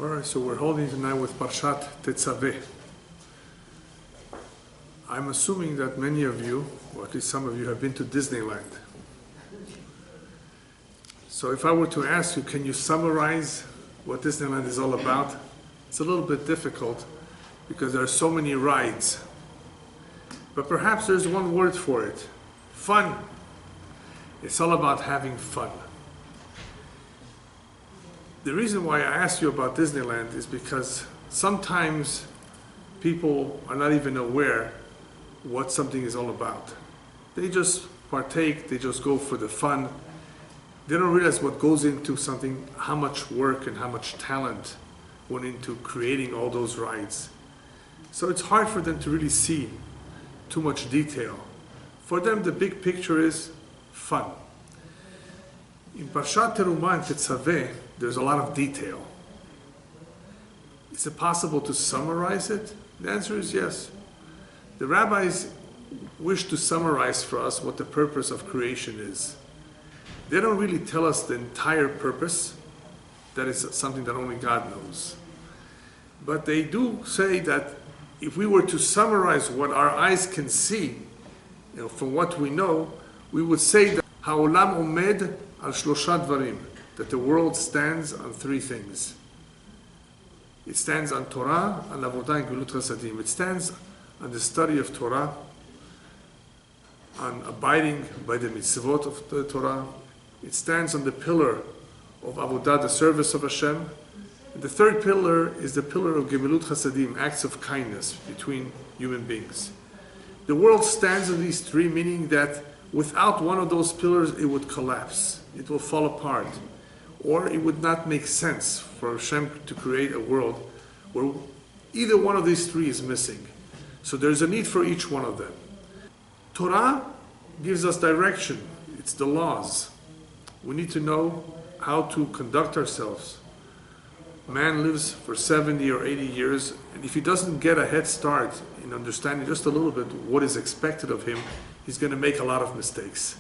Alright, so we're holding tonight with Parashat Tetzave. I'm assuming that many of you, or at least some of you, have been to Disneyland. So if I were to ask you, can you summarize what Disneyland is all about? It's a little bit difficult because there are so many rides. But perhaps there's one word for it: fun. It's all about having fun. The reason why I asked you about Disneyland is because sometimes people are not even aware what something is all about. They just partake, they just go for the fun. They don't realize what goes into something, how much work and how much talent went into creating all those rides. So it's hard for them to really see too much detail. For them, the big picture is fun. In Parashat Terumah and Tetzave, there's a lot of detail. Is it possible to summarize it? The answer is yes. The rabbis wish to summarize for us what the purpose of creation is. They don't really tell us the entire purpose. That is something that only God knows. But they do say that if we were to summarize what our eyes can see, from what we know, we would say that Ha'olam omed al shlosha dvarim, that the world stands on three things. It stands on Torah, on Avodah, and Gelut Chasadim. It stands on the study of Torah, on abiding by the mitzvot of the Torah. It stands on the pillar of Avodah, the service of Hashem. And the third pillar is the pillar of Gemilut Chasadim, acts of kindness between human beings. The world stands on these three, meaning that without one of those pillars, it would collapse. It will fall apart. Or it would not make sense for Hashem to create a world where either one of these three is missing. So there's a need for each one of them. Torah gives us direction. It's the laws. We need to know how to conduct ourselves. Man lives for 70 or 80 years, and if he doesn't get a head start in understanding just a little bit what is expected of him, he's going to make a lot of mistakes.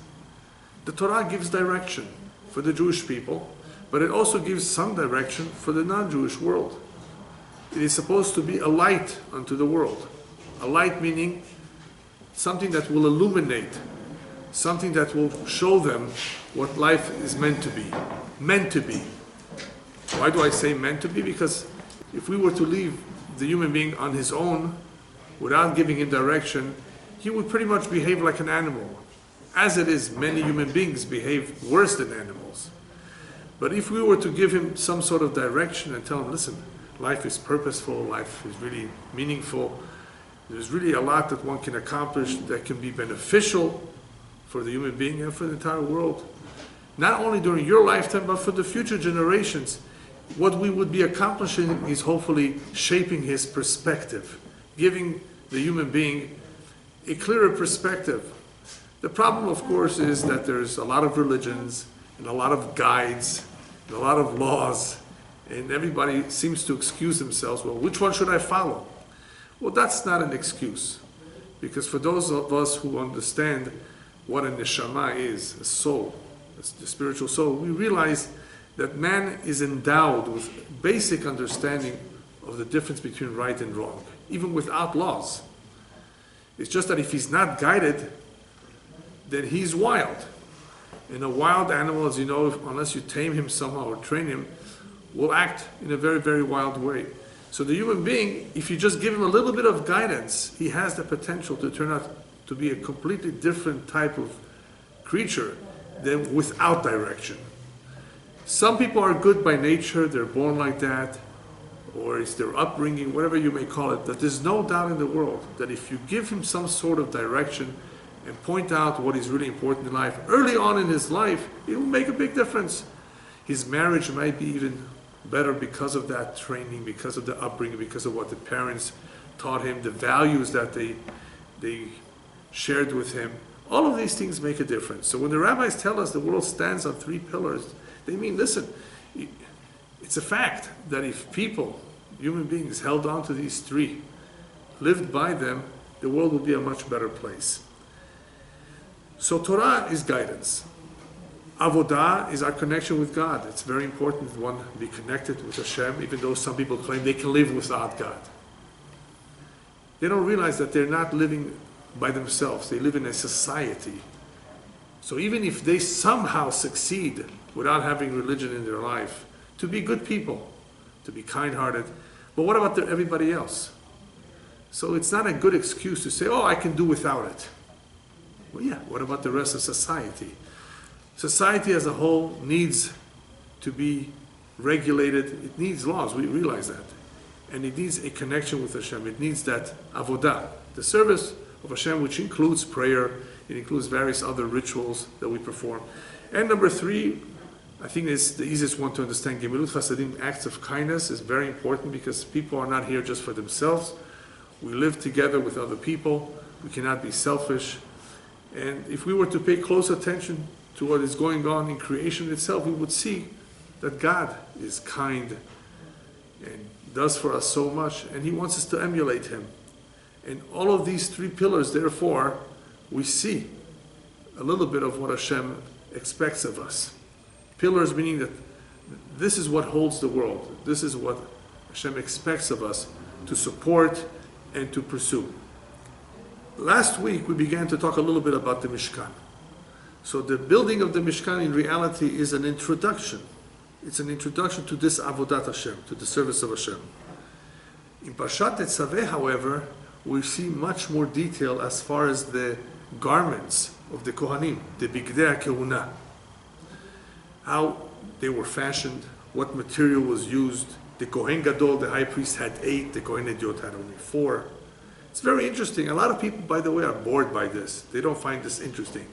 The Torah gives direction for the Jewish people, but it also gives some direction for the non-Jewish world. It is supposed to be a light unto the world. A light meaning something that will illuminate, something that will show them what life is meant to be. Meant to be. Why do I say meant to be? Because if we were to leave the human being on his own, without giving him direction, he would pretty much behave like an animal. As it is, many human beings behave worse than animals. But if we were to give him some sort of direction and tell him, listen, life is purposeful, life is really meaningful, there's really a lot that one can accomplish that can be beneficial for the human being and for the entire world. Not only during your lifetime, but for the future generations. What we would be accomplishing is hopefully shaping his perspective, giving the human being a clearer perspective. The problem, of course, is that there's a lot of religions and a lot of guides and a lot of laws, and everybody seems to excuse themselves. Well, which one should I follow? Well, that's not an excuse, because for those of us who understand what a neshama is, a soul, the spiritual soul, we realize that man is endowed with basic understanding of the difference between right and wrong, even without laws. It's just that if he's not guided, then he's wild. And a wild animal, as you know, unless you tame him somehow or train him, will act in a very, very wild way. So the human being, if you just give him a little bit of guidance, he has the potential to turn out to be a completely different type of creature than without direction. Some people are good by nature, they're born like that, or it's their upbringing, whatever you may call it, that there's no doubt in the world that if you give him some sort of direction and point out what is really important in life, early on in his life, it will make a big difference. His marriage might be even better because of that training, because of the upbringing, because of what the parents taught him, the values that they shared with him. All of these things make a difference. So when the rabbis tell us the world stands on three pillars, they mean, listen, it's a fact that if people, human beings, held on to these three, lived by them, the world would be a much better place. So Torah is guidance. Avodah is our connection with God. It's very important that one be connected with Hashem, even though some people claim they can live without God. They don't realize that they're not living by themselves. They live in a society. So even if they somehow succeed without having religion in their life, to be good people, to be kind-hearted, but what about everybody else? So it's not a good excuse to say, oh, I can do without it. Well, yeah, what about the rest of society? Society as a whole needs to be regulated. It needs laws, we realize that. And it needs a connection with Hashem. It needs that avodah, the service of Hashem, which includes prayer. It includes various other rituals that we perform. And number 3, I think is the easiest one to understand. Gemilut Chasadim, acts of kindness, is very important because people are not here just for themselves. We live together with other people. We cannot be selfish. And if we were to pay close attention to what is going on in creation itself, we would see that God is kind and does for us so much, and He wants us to emulate Him. And all of these 3 pillars, therefore, we see a little bit of what Hashem expects of us. Pillars meaning that this is what holds the world. This is what Hashem expects of us to support and to pursue. Last week we began to talk a little bit about the Mishkan. So the building of the Mishkan in reality is an introduction. It's an introduction to this Avodat Hashem, to the service of Hashem. In Parashat Tetzave, however, we see much more detail as far as the garments of the Kohanim, the Bigdei HaKehuna. How they were fashioned, what material was used. The Kohen Gadol, the high priest, had 8, the Kohen Idiot had only 4. It's very interesting. A lot of people, by the way, are bored by this. They don't find this interesting.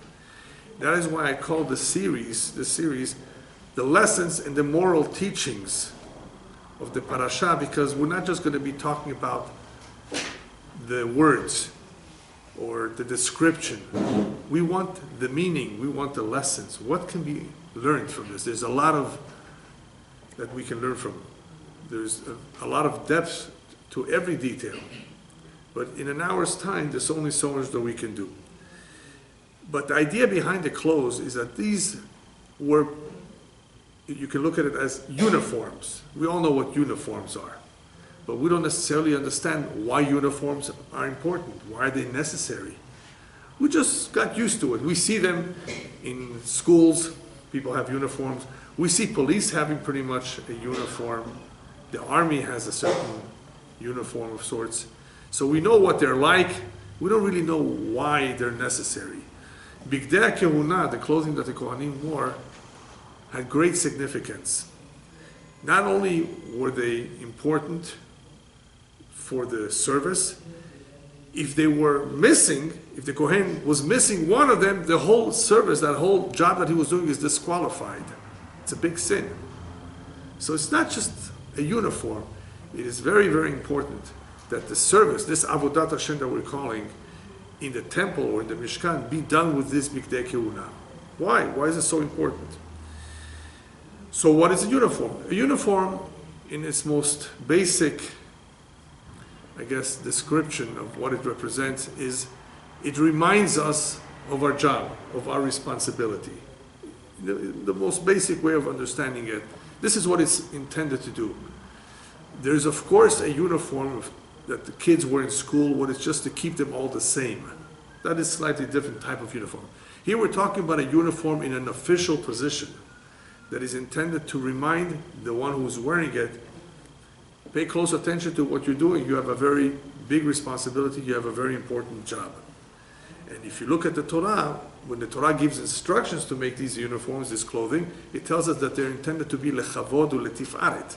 That is why I call the series, the lessons and the moral teachings of the Parasha, because we're not just going to be talking about the words or the description. We want the meaning, we want the lessons. What can be learned from this? There's a lot of that we can learn from. There's a lot of depth to every detail. But in an hour's time, there's only so much that we can do. But the idea behind the clothes is that these were, you can look at it as uniforms. We all know what uniforms are. But we don't necessarily understand why uniforms are important. Why are they necessary? We just got used to it. We see them in schools. People have uniforms. We see police having pretty much a uniform. The army has a certain uniform of sorts. So we know what they're like. We don't really know why they're necessary. Bigdei HaKehuna, the clothing that the Kohanim wore, had great significance. Not only were they important for the service, if they were missing, if the Kohen was missing one of them, the whole service, that whole job that he was doing is disqualified. It's a big sin. So it's not just a uniform. It is very, very important that the service, this Avodat Hashem that we're calling, in the temple or in the Mishkan, be done with this Bigdei HaKehuna. Why? Why is it so important? So what is a uniform? A uniform, in its most basic, I guess, description of what it represents is, it reminds us of our job, of our responsibility. The most basic way of understanding it, this is what it's intended to do. There's of course a uniform that the kids wear in school, what it's just to keep them all the same. That is slightly different type of uniform. Here we're talking about a uniform in an official position that is intended to remind the one who's wearing it, pay close attention to what you're doing. You have a very big responsibility. You have a very important job. And if you look at the Torah, when the Torah gives instructions to make these uniforms, this clothing, it tells us that they're intended to be lechavod u'letifaret.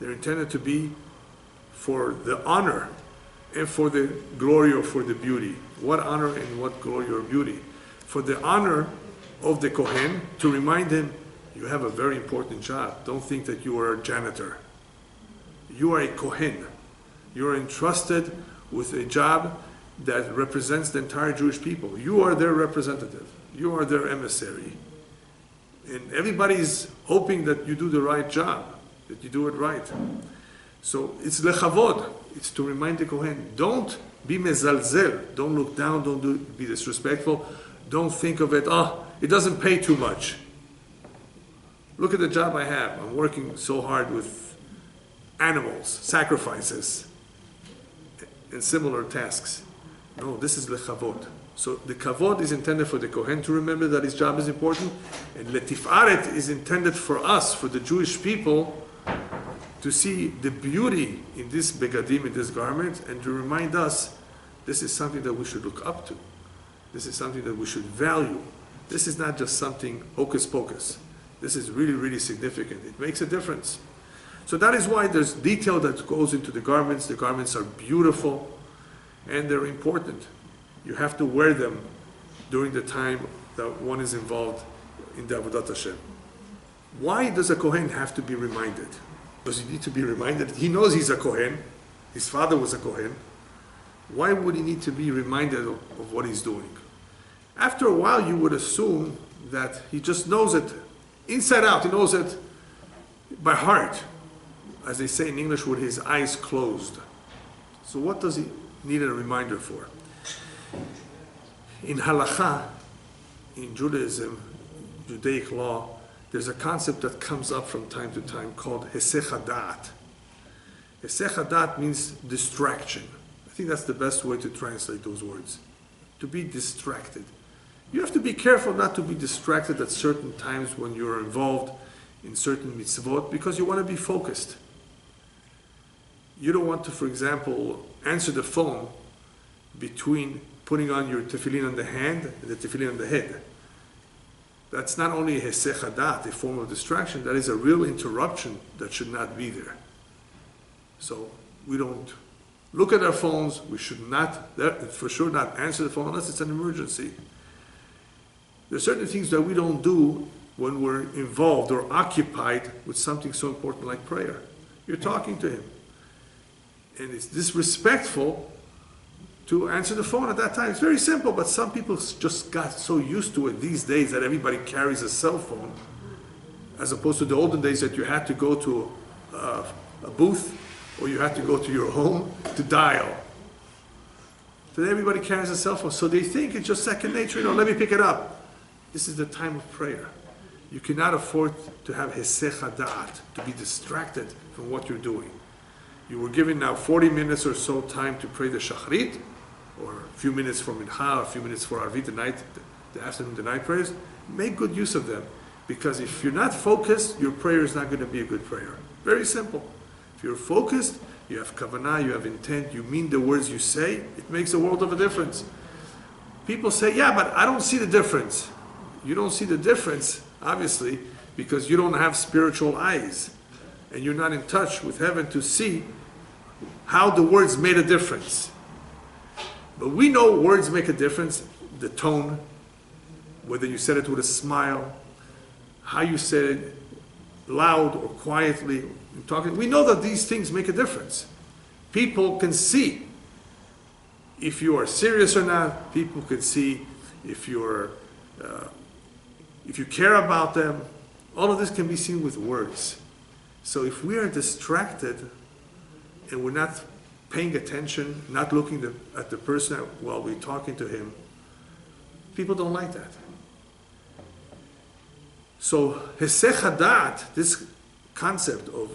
They're intended to be for the honor and for the glory or for the beauty. What honor and what glory or beauty? For the honor of the Kohen, to remind him, you have a very important job. Don't think that you are a janitor. You are a Kohen. You are entrusted with a job that represents the entire Jewish people. You are their representative. You are their emissary. And everybody's hoping that you do the right job, that you do it right. So it's lechavod. It's to remind the Kohen, don't be mezalzel. Don't look down, be disrespectful. Don't think of it, it doesn't pay too much. Look at the job I have. I'm working so hard with animals, sacrifices, and similar tasks. No, this is lechavod. So the kavod is intended for the Kohen to remember that his job is important, and letifaret is intended for us, for the Jewish people, to see the beauty in this begadim, in this garment, and to remind us this is something that we should look up to. This is something that we should value. This is not just something hocus pocus. This is really, really significant. It makes a difference. So that is why there's detail that goes into the garments. The garments are beautiful and they're important. You have to wear them during the time that one is involved in the Avodat Hashem. Why does a Kohen have to be reminded? Does he need to be reminded? He knows he's a Kohen. His father was a Kohen. Why would he need to be reminded of what he's doing? After a while, you would assume that he just knows it inside out. He knows it by heart, as they say in English, with his eyes closed. So what does he need a reminder for? In halakha, in Judaism, Judaic law, there's a concept that comes up from time to time called hesech hadat. Hesech hadat means distraction. I think that's the best way to translate those words. To be distracted. You have to be careful not to be distracted at certain times when you're involved in certain mitzvot because you want to be focused. You don't want to, for example, answer the phone between putting on your tefillin on the hand and the tefillin on the head. That's not only a hesech hadat, a form of distraction, that is a real interruption that should not be there. So we don't look at our phones. We should not, for sure, not answer the phone unless it's an emergency. There are certain things that we don't do when we're involved or occupied with something so important like prayer. You're talking to him. And it's disrespectful to answer the phone at that time. It's very simple, but some people just got so used to it these days that everybody carries a cell phone, as opposed to the olden days that you had to go to a booth or you had to go to your home to dial. Today everybody carries a cell phone, so they think it's just second nature. Let me pick it up. This is the time of prayer. You cannot afford to have hesech hadat, to be distracted from what you're doing. You were given now 40 minutes or so time to pray the Shachrit, or a few minutes for Mincha, a few minutes for Arvit, the night, the afternoon, the night prayers. Make good use of them, because if you're not focused, your prayer is not going to be a good prayer. Very simple. If you're focused, you have kavanah, you have intent, you mean the words you say, it makes a world of a difference. People say, yeah, but I don't see the difference. You don't see the difference, obviously, because you don't have spiritual eyes. And you're not in touch with heaven to see how the words made a difference. But we know words make a difference. The tone, whether you said it with a smile, how you said it, loud or quietly, talking. We know that these things make a difference. People can see if you are serious or not. People can see if you care about them. All of this can be seen with words. So if we are distracted and we're not paying attention, not looking at the person while we're talking to him, people don't like that. So hesech hadat, this concept of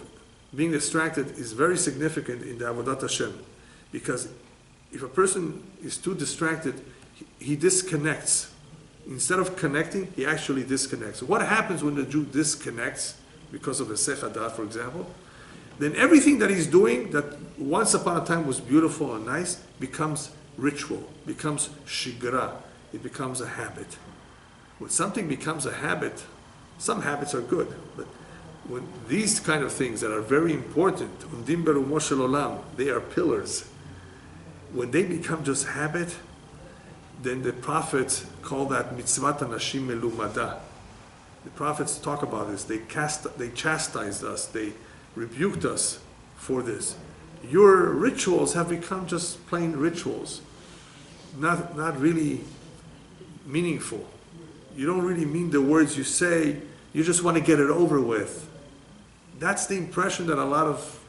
being distracted, is very significant in the Avodat Hashem, because if a person is too distracted, he disconnects. Instead of connecting, he actually disconnects. What happens when the Jew disconnects because of hesech hadat, for example? Then everything that he's doing that once upon a time was beautiful and nice becomes ritual, becomes shigra, it becomes a habit. When something becomes a habit, some habits are good, but when these kind of things that are very important, undim berumo shel olam, they are pillars. When they become just habit, then the prophets call that mitzvat anashim melumada. The prophets talk about this. They chastised us. They rebuked us for this. Your rituals have become just plain rituals, not really meaningful. You don't really mean the words you say. You just want to get it over with. That's the impression that a lot of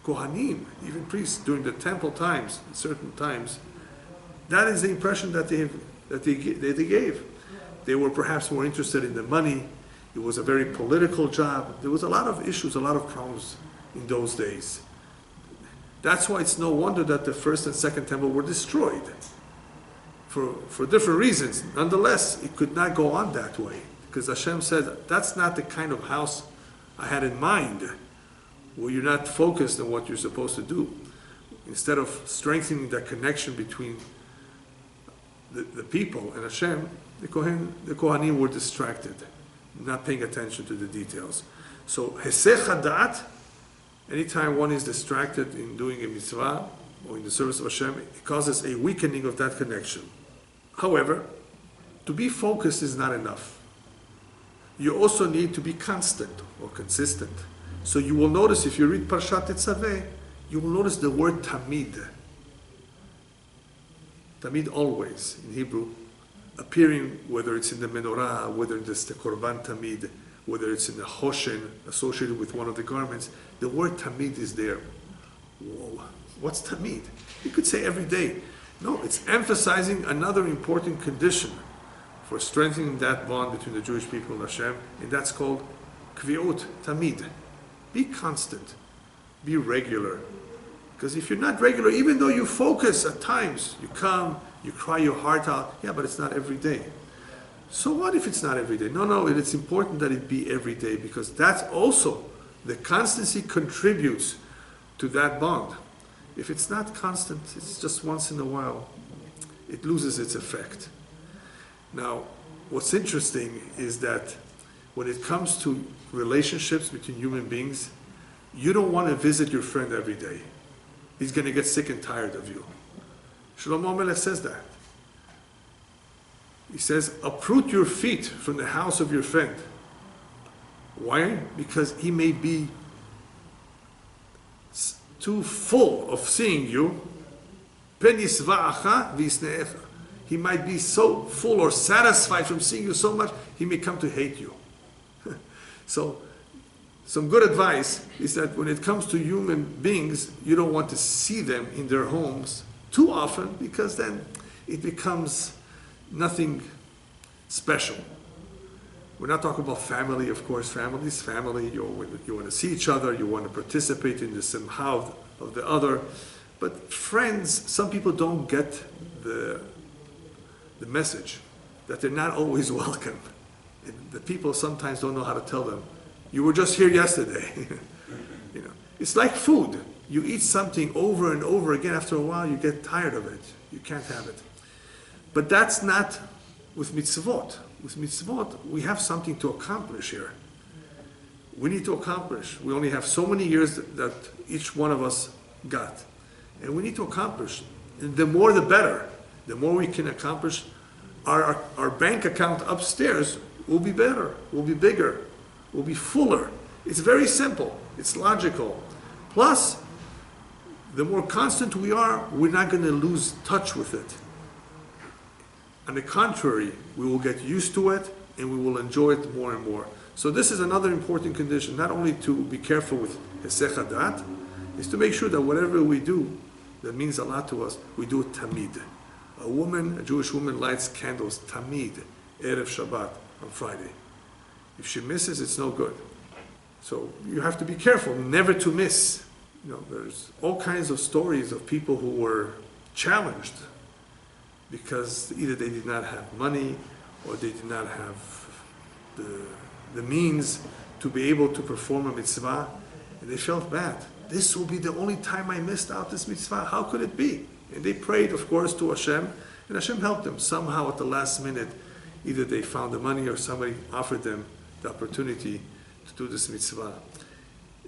Kohanim, even priests during the temple times, at certain times, that is the impression that they gave. They were perhaps more interested in the money, It was a very political job. There was a lot of issues, a lot of problems in those days. That's why it's no wonder that the first and second temple were destroyed for different reasons. Nonetheless, it could not go on that way because Hashem said, that's not the kind of house I had in mind, where you're not focused on what you're supposed to do. Instead of strengthening that connection between the people and Hashem, the Kohanim were distracted, not paying attention to the details. So, Hesech Hadat, anytime one is distracted in doing a mitzvah or in the service of Hashem, it causes a weakening of that connection. However, to be focused is not enough. You also need to be constant or consistent. So you will notice, if you read Parashat Tetzave, you will notice the word tamid. Tamid, always, in Hebrew, appearing, whether it's in the menorah, whether it's the korban tamid, whether it's in the hoshen associated with one of the garments, the word tamid is there. Whoa, what's tamid? You could say every day. No, it's emphasizing another important condition for strengthening that bond between the Jewish people and Hashem, and that's called kviut, tamid. Be constant, be regular. Because if you're not regular, even though you focus at times, you come, you cry your heart out, yeah, but it's not every day. So what if it's not every day? No, it's important that it be every day, because that's also, the constancy contributes to that bond. If it's not constant, it's just once in a while, it loses its effect. Now, what's interesting is that when it comes to relationships between human beings, you don't want to visit your friend every day. He's going to get sick and tired of you. Shlomo Amalek says that. He says, uproot your feet from the house of your friend. Why? Because he may be too full of seeing you. He might be so full or satisfied from seeing you so much, he may come to hate you. So, some good advice is that when it comes to human beings, you don't want to see them in their homes too often, because then it becomes nothing special. We're not talking about family, of course. Family is family. You want to see each other. You want to participate in the simcha of the other. But friends, some people don't get the message that they're not always welcome. The people sometimes don't know how to tell them, you were just here yesterday. It's like food. You eat something over and over again. After a while, you get tired of it. You can't have it. But that's not with mitzvot. With mitzvot, we have something to accomplish here. We need to accomplish. We only have so many years that each one of us got. And we need to accomplish. And the more the better. The more we can accomplish, our bank account upstairs will be better, will be bigger, will be fuller. It's very simple. It's logical. Plus, the more constant we are, we're not going to lose touch with it. On the contrary, we will get used to it and we will enjoy it more and more. So this is another important condition, not only to be careful with Hesech Hadat, is to make sure that whatever we do that means a lot to us, we do it tamid. A Jewish woman lights candles tamid, Erev Shabbat, on Friday. If she misses, it's no good. So you have to be careful never to miss. There's all kinds of stories of people who were challenged because either they did not have money or they did not have the means to be able to perform a mitzvah, and they felt bad. This will be the only time I missed out this mitzvah. How could it be? And they prayed, of course, to Hashem, and Hashem helped them. Somehow at the last minute, either they found the money or somebody offered them the opportunity to do this mitzvah.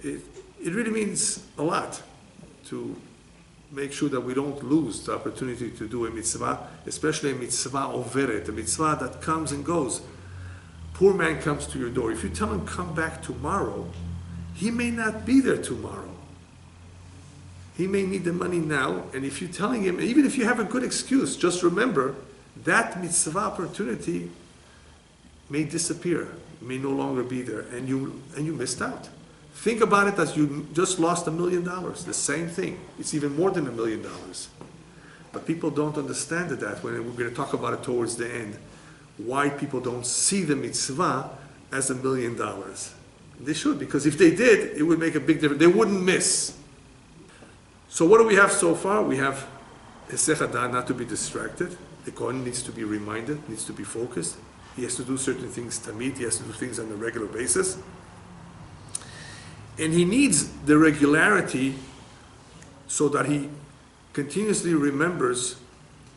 It really means a lot to make sure that we don't lose the opportunity to do a mitzvah, especially a mitzvah overet, a mitzvah that comes and goes. Poor man comes to your door. If you tell him, come back tomorrow, he may not be there tomorrow. He may need the money now, and if you're telling him, even if you have a good excuse, just remember that mitzvah opportunity may disappear, may no longer be there, and you missed out. Think about it as you just lost $1 million. The same thing. It's even more than $1 million. But people don't understand that when we're going to talk about it towards the end. Why people don't see the mitzvah as $1 million. They should, because if they did, it would make a big difference. They wouldn't miss. So what do we have so far? We have Hesech Hadat, not to be distracted. The Kohen needs to be reminded, needs to be focused. He has to do certain things tamid, he has to do things on a regular basis. And he needs the regularity so that he continuously remembers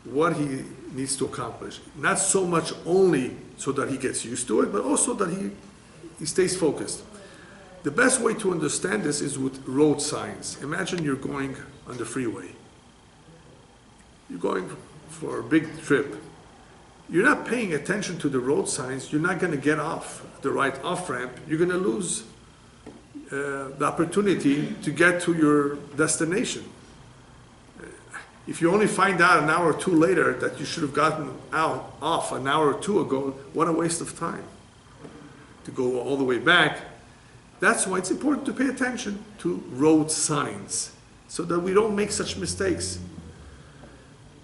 what he needs to accomplish. Not so much only so that he gets used to it, but also that he stays focused. The best way to understand this is with road signs. Imagine you're going on the freeway. You're going for a big trip. You're not paying attention to the road signs. You're not going to get off the right off-ramp. You're going to lose the opportunity to get to your destination. If you only find out an hour or two later that you should have gotten off an hour or two ago, what a waste of time to go all the way back. That's why it's important to pay attention to road signs so that we don't make such mistakes.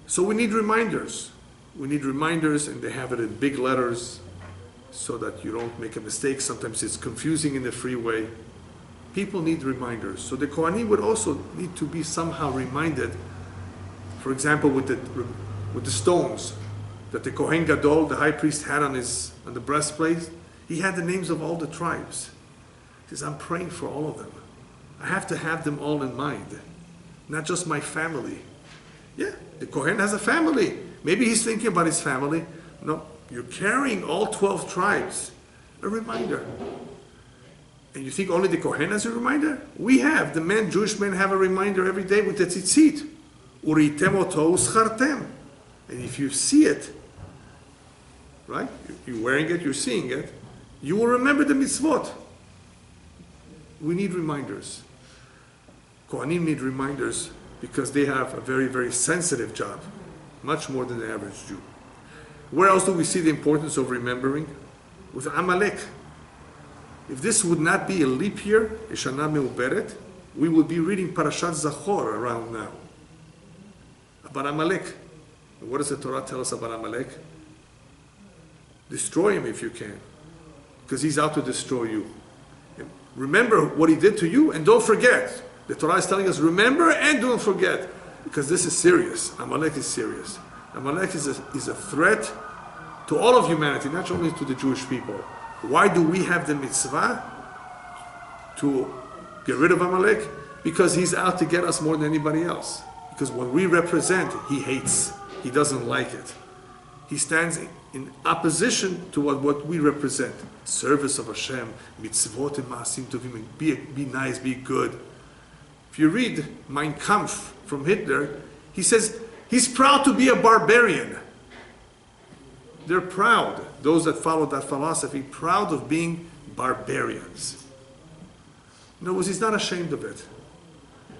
So we need reminders. We need reminders, and they have it in big letters so that you don't make a mistake. Sometimes it's confusing in the freeway. People need reminders. So the Kohanim would also need to be somehow reminded, for example, with the stones that the Kohen Gadol, the high priest, had on the breastplate. He had the names of all the tribes. He says, I'm praying for all of them. I have to have them all in mind, not just my family. Yeah, the Kohen has a family. Maybe he's thinking about his family. No, you're carrying all 12 tribes. A reminder. And you think only the Kohen has a reminder? We have. The men, Jewish men, have a reminder every day with the tzitzit. Uritem oto uschartem. And if you see it, right? You're wearing it, you're seeing it, you will remember the mitzvot. We need reminders. Kohanim need reminders because they have a very, very sensitive job, much more than the average Jew. Where else do we see the importance of remembering? With Amalek. If this would not be a leap year, a Shana Meuberet, we would be reading Parashat Zachor around now. About Amalek. And what does the Torah tell us about Amalek? Destroy him if you can, because he's out to destroy you. And remember what he did to you, and don't forget. The Torah is telling us, remember and don't forget, because this is serious. Amalek is serious. Amalek is a threat to all of humanity, not only to the Jewish people. Why do we have the mitzvah to get rid of Amalek? Because he's out to get us more than anybody else. Because what we represent, he hates. He doesn't like it. He stands in opposition to what we represent. Service of Hashem, mitzvot and ma'asim tovim, be nice, be good. If you read Mein Kampf from Hitler, he says he's proud to be a barbarian. They're proud, those that follow that philosophy, proud of being barbarians. In other words, he's not ashamed of it.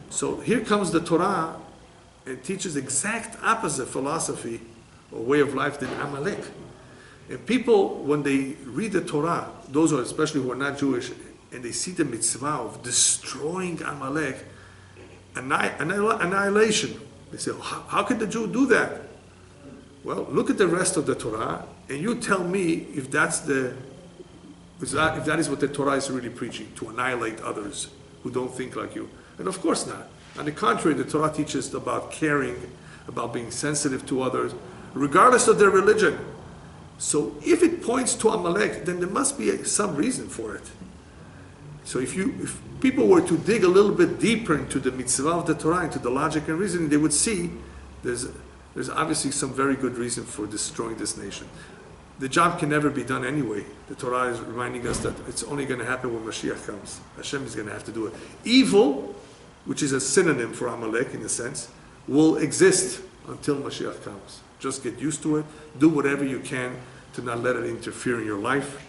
So here comes the Torah and teaches exact opposite philosophy or way of life than Amalek. And people, when they read the Torah, those who especially who are not Jewish, and they see the mitzvah of destroying Amalek, annihilation, they say, how could the Jew do that? Well, look at the rest of the Torah, and you tell me if that is what the Torah is really preaching, to annihilate others who don't think like you. And of course not. On the contrary, the Torah teaches about caring, about being sensitive to others, regardless of their religion. So if it points to Amalek, then there must be some reason for it. So if people were to dig a little bit deeper into the mitzvah of the Torah, into the logic and reasoning, they would see there's obviously some very good reason for destroying this nation. The job can never be done anyway. The Torah is reminding us that it's only going to happen when Mashiach comes. Hashem is going to have to do it. Evil, which is a synonym for Amalek in a sense, will exist until Mashiach comes. Just get used to it. Do whatever you can to not let it interfere in your life.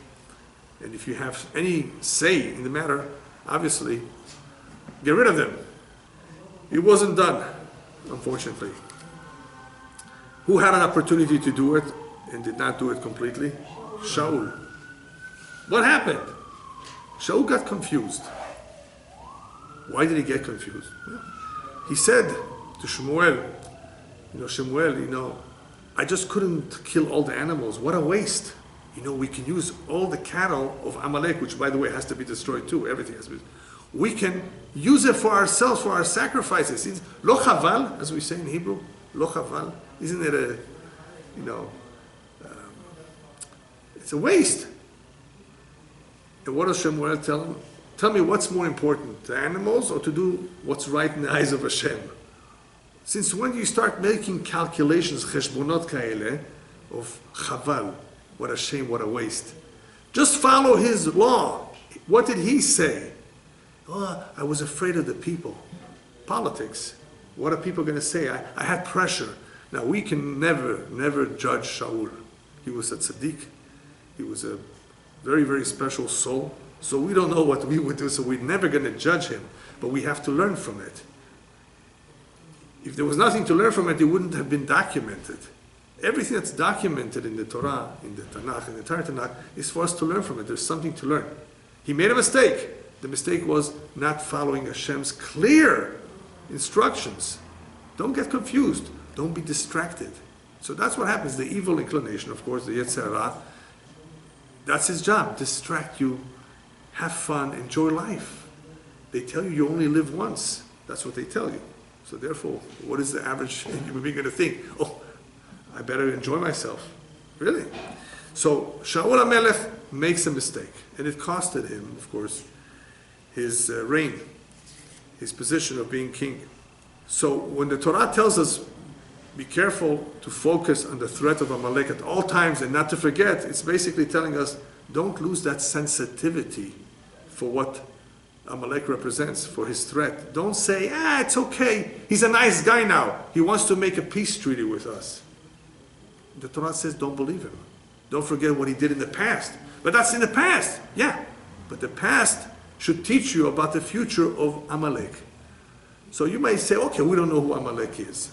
And if you have any say in the matter, obviously, get rid of them. It wasn't done, unfortunately. Who had an opportunity to do it and did not do it completely? Shaul. What happened? Shaul got confused. Why did he get confused? Well, he said to Shemuel, Shemuel, I just couldn't kill all the animals. What a waste. We can use all the cattle of Amalek, which by the way has to be destroyed too, everything has to be. We can use it for ourselves, for our sacrifices. It's lo chaval, as we say in Hebrew, lo chaval. Isn't it it's a waste. And what does Shemuel tell him? Tell me what's more important, the animals or to do what's right in the eyes of Hashem? Since when do you start making calculations, cheshbonot kaele, of chaval? What a shame, what a waste. Just follow his law. What did he say? Oh, I was afraid of the people. Politics. What are people going to say? I had pressure. Now, we can never judge Shaul. He was a tzaddik. He was a very, very special soul. So we don't know what we would do, so we're never going to judge him. But we have to learn from it. If there was nothing to learn from it, it wouldn't have been documented. Everything that's documented in the Torah, in the Tanakh, in the entire Tanakh, is for us to learn from it. There's something to learn. He made a mistake. The mistake was not following Hashem's clear instructions. Don't get confused. Don't be distracted. So that's what happens. The evil inclination, of course, the Yetzer Hara, that's his job. Distract you. Have fun. Enjoy life. They tell you you only live once. That's what they tell you. So therefore, what is the average human being going to think? Oh, I better enjoy myself. Really? So Shaul HaMelech makes a mistake. And it costed him, of course, his reign, his position of being king. So when the Torah tells us, be careful to focus on the threat of Amalek at all times and not to forget, it's basically telling us, don't lose that sensitivity for what Amalek represents, for his threat. Don't say, it's okay, he's a nice guy now. He wants to make a peace treaty with us. The Torah says, don't believe him. Don't forget what he did in the past. But that's in the past. Yeah. But the past should teach you about the future of Amalek. So you may say, okay, we don't know who Amalek is.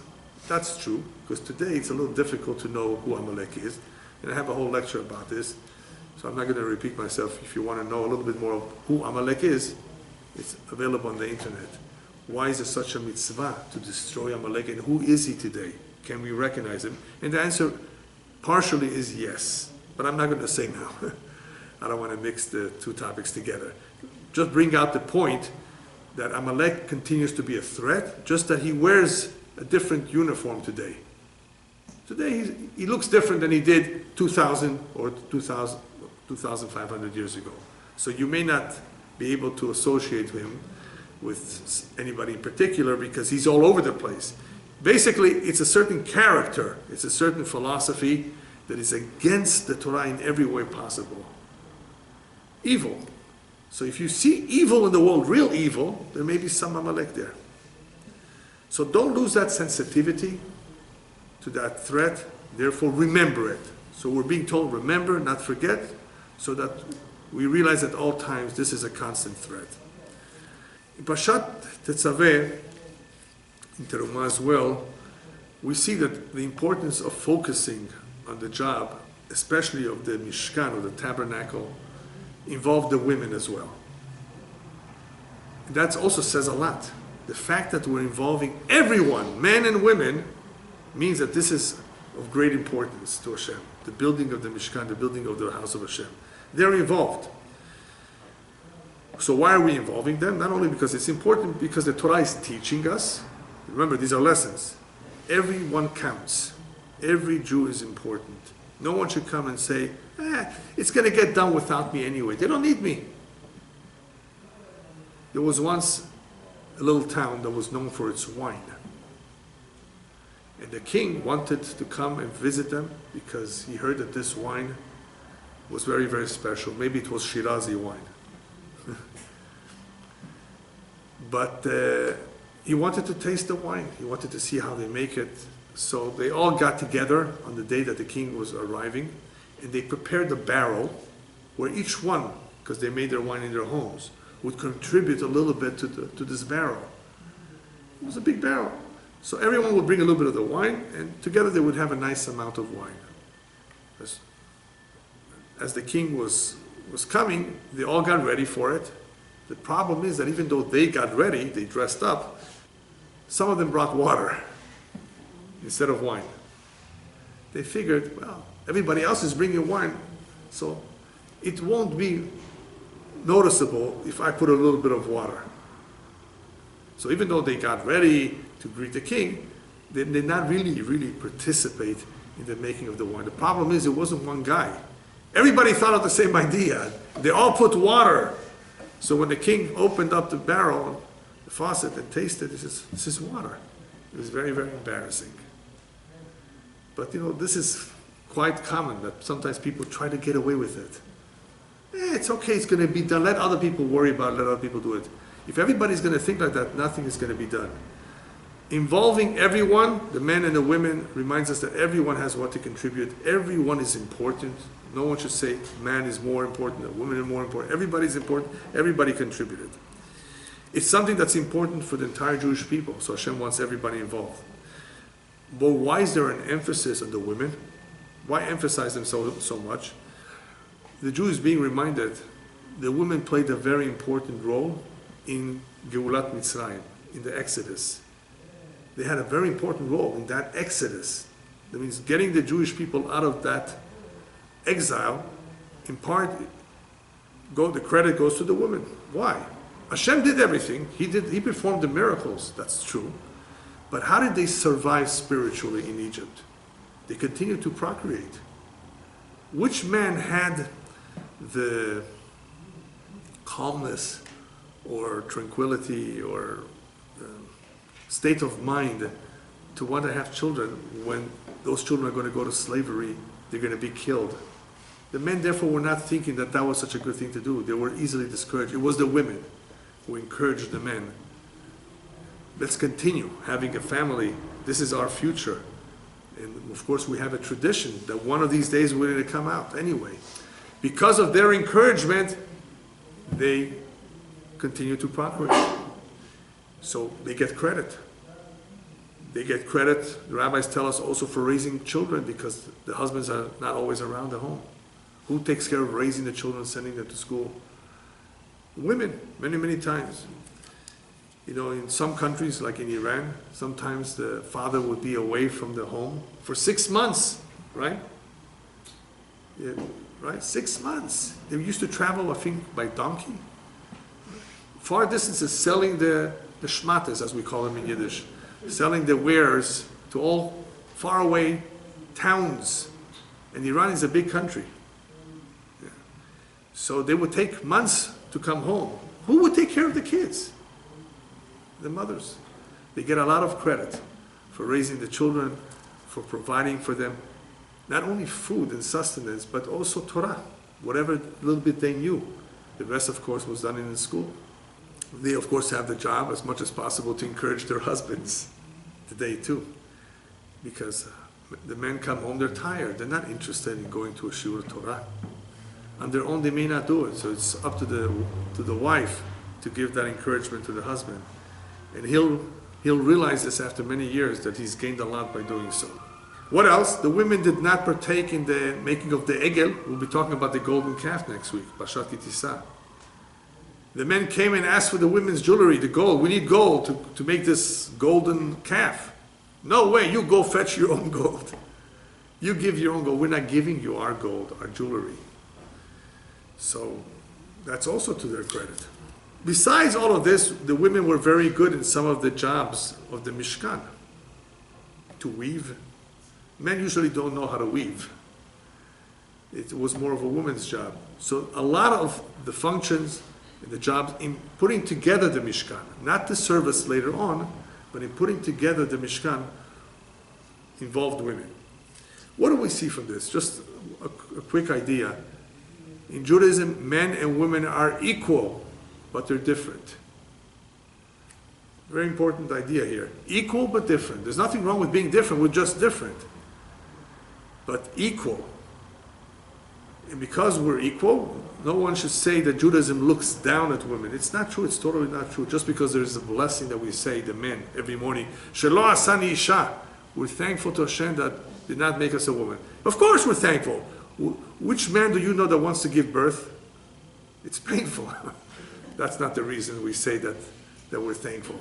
That's true, because today it's a little difficult to know who Amalek is. And I have a whole lecture about this. So I'm not going to repeat myself. If you want to know a little bit more of who Amalek is, it's available on the internet. Why is it such a mitzvah to destroy Amalek? And who is he today? Can we recognize him? And the answer partially is yes. But I'm not going to say now. I don't want to mix the two topics together. Just bring out the point that Amalek continues to be a threat, just that he wears a different uniform today. Today he looks different than he did 2,000 or 2,500 years ago. So you may not be able to associate him with anybody in particular because he's all over the place. Basically, it's a certain character, it's a certain philosophy that is against the Torah in every way possible. Evil. So if you see evil in the world, real evil, there may be some Amalek there. So don't lose that sensitivity to that threat, therefore remember it. So we're being told, remember, not forget, so that we realize at all times this is a constant threat. In Parashat Tetzave, in Terumah as well, we see that the importance of focusing on the job, especially of the Mishkan, or the tabernacle, involved the women as well. That also says a lot. The fact that we're involving everyone, men and women, means that this is of great importance to Hashem. The building of the Mishkan, the building of the house of Hashem. They're involved. So why are we involving them? Not only because it's important, because the Torah is teaching us. Remember, these are lessons. Everyone counts. Every Jew is important. No one should come and say, it's going to get done without me anyway. They don't need me. There was once a little town that was known for its wine. And the king wanted to come and visit them because he heard that this wine was very, very special. Maybe it was Shirazi wine. But he wanted to taste the wine. He wanted to see how they make it. So they all got together on the day that the king was arriving, and they prepared a barrel where each one, because they made their wine in their homes, would contribute a little bit to this barrel. It was a big barrel. So everyone would bring a little bit of the wine, and together they would have a nice amount of wine. As the king was coming, they all got ready for it. The problem is that even though they got ready, they dressed up, some of them brought water instead of wine. They figured, well, everybody else is bringing wine, So it won't be noticeable if I put a little bit of water. So even though they got ready to greet the king, they did not really participate in the making of the wine. The problem is it wasn't one guy. Everybody thought of the same idea. They all put water. So when the king opened up the barrel, the faucet, and tasted, he says, this is water. It was very embarrassing. But this is quite common that sometimes people try to get away with it. It's okay, it's going to be done. Let other people worry about it, let other people do it. If everybody's going to think like that, nothing is going to be done. Involving everyone, the men and the women, reminds us that everyone has what to contribute. Everyone is important. No one should say man is more important or women are more important. Everybody's important. Everybody contributed. It's something that's important for the entire Jewish people, so Hashem wants everybody involved. But why is there an emphasis on the women? Why emphasize them so much? The Jew is being reminded the women played a very important role in Geulat Mitzrayim, in the Exodus. They had a very important role in that Exodus. That means getting the Jewish people out of that exile, in part, the credit goes to the women. Why? Hashem did everything. He performed the miracles, that's true. But how did they survive spiritually in Egypt? They continued to procreate. Which man had the calmness or tranquility or state of mind to want to have children when those children are going to go to slavery, they're going to be killed? The men therefore were not thinking that that was such a good thing to do. They were easily discouraged. It was the women who encouraged the men. Let's continue having a family. This is our future. And of course we have a tradition that one of these days we're going to come out anyway. Because of their encouragement, they continue to procreate. So they get credit. They get credit, the rabbis tell us, also for raising children because the husbands are not always around the home. Who takes care of raising the children, sending them to school? Women, many times. In some countries, like in Iran, sometimes the father would be away from the home for 6 months, right? Yeah, right? 6 months. They used to travel, I think, by donkey. Far distances, selling the shmatas, as we call them in Yiddish, selling the wares to all faraway towns. And Iran is a big country. Yeah. So they would take months to come home. Who would take care of the kids? The mothers. They get a lot of credit for raising the children, for providing for them, not only food and sustenance, but also Torah, whatever little bit they knew. The rest, of course, was done in the school. They, of course, have the job as much as possible to encourage their husbands today, too. Because the men come home, they're tired. They're not interested in going to a shiur Torah. On their own, they may not do it. So it's up to the wife to give that encouragement to the husband. And he'll realize this after many years that he's gained a lot by doing so. What else? The women did not partake in the making of the egel. We'll be talking about the golden calf next week, Parashat Ki Tisa. The men came and asked for the women's jewelry, the gold. We need gold to make this golden calf. No way, you go fetch your own gold. You give your own gold. We're not giving you our gold, our jewelry. So that's also to their credit. Besides all of this, the women were very good in some of the jobs of the Mishkan. To weave. Men usually don't know how to weave. It was more of a woman's job. So a lot of the functions and the jobs in putting together the Mishkan, not the service later on, but in putting together the Mishkan, involved women. What do we see from this? Just a quick idea. In Judaism, men and women are equal, but they're different. Very important idea here. Equal but different. There's nothing wrong with being different, we're just different. But equal. And because we're equal, no one should say that Judaism looks down at women. It's not true, it's totally not true. Just because there's a blessing that we say, the men, every morning, Shelo asani isha. We're thankful to Hashem that did not make us a woman. Of course we're thankful. Which man do you know that wants to give birth? It's painful. That's not the reason we say that we're thankful.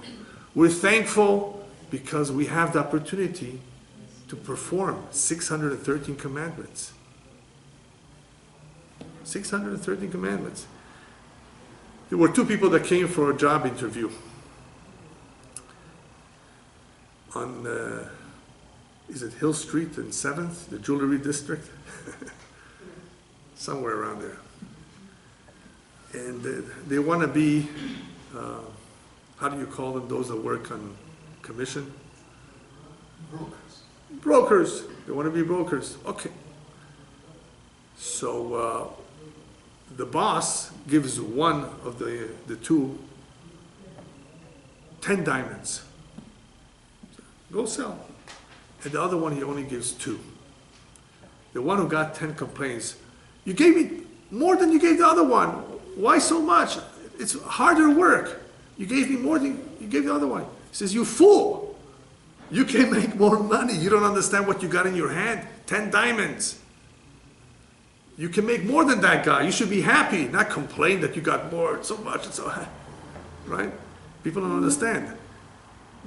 We're thankful because we have the opportunity to perform 613 commandments. 613 commandments. There were two people that came for a job interview on, is it Hill Street in 7th, the jewelry district? Somewhere around there. And they want to be, how do you call them, those that work on commission? Brokers. They want to be brokers. Okay. So the boss gives one of the two 10 diamonds. Go sell. And the other one he only gives 2. The one who got 10 complains, you gave me more than you gave the other one. Why so much? It's harder work. You gave me more than you gave the other one. He says, you fool. You can make more money. You don't understand what you got in your hand. 10 diamonds. You can make more than that guy. You should be happy, not complain that you got more, so much, and so, right? People don't understand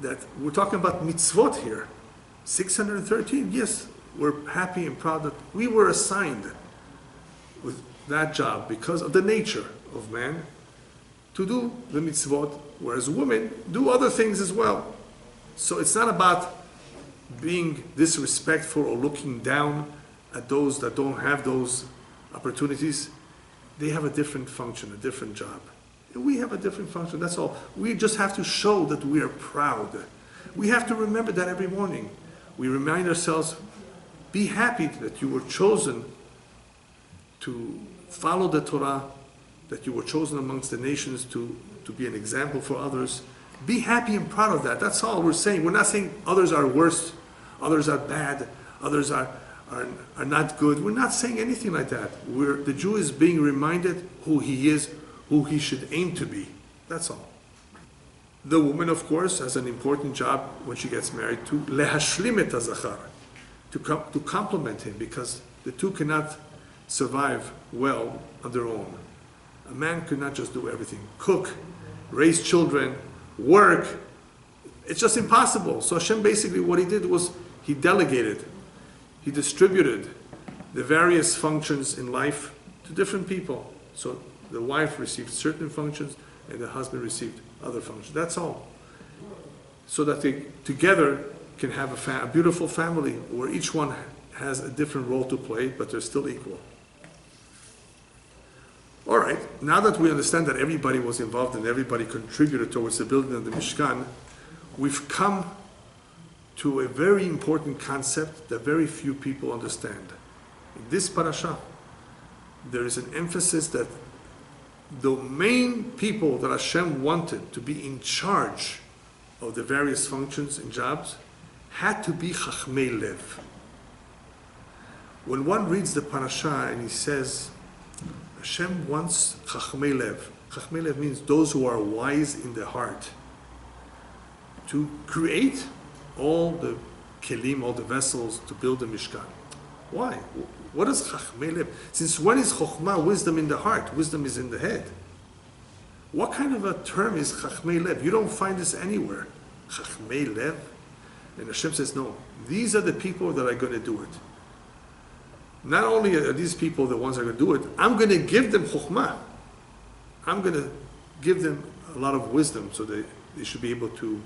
that we're talking about mitzvot here. 613, yes, we're happy and proud that we were assigned with that job because of the nature of man to do the mitzvot, whereas women do other things as well. So it's not about being disrespectful or looking down at those that don't have those opportunities. They have a different function, a different job. And we have a different function, that's all. We just have to show that we are proud. We have to remember that every morning. We remind ourselves, be happy that you were chosen to follow the Torah, that you were chosen amongst the nations to be an example for others. Be happy and proud of that. That's all we're saying. We're not saying others are worse, others are bad, others are not good. We're not saying anything like that. The Jew is being reminded who he is, who he should aim to be. That's all. The woman, of course, has an important job when she gets married to lehashlim et hazachar, to complement him, because the two cannot survive well on their own. A man could not just do everything. Cook, raise children, work. It's just impossible. So Hashem basically what he did was he delegated. He distributed the various functions in life to different people. So the wife received certain functions and the husband received other functions. That's all. So that they together can have a beautiful family where each one has a different role to play, but they're still equal. All right, now that we understand that everybody was involved and everybody contributed towards the building of the Mishkan, we've come to a very important concept that very few people understand. In this parasha, there is an emphasis that the main people that Hashem wanted to be in charge of the various functions and jobs had to be Chachmei Lev. When one reads the parasha and he says, Hashem wants Chachmei Lev. Chachmei Lev means those who are wise in the heart, to create all the kelim, all the vessels to build the Mishkan. Why? What is Chachmei Lev? Since when is Chokhmah, wisdom in the heart? Wisdom is in the head. What kind of a term is Chachmei Lev? You don't find this anywhere. Chachmei Lev? And Hashem says, no, these are the people that are going to do it. Not only are these people the ones that are going to do it, I'm going to give them Chokhmah. I'm going to give them a lot of wisdom so they should be able to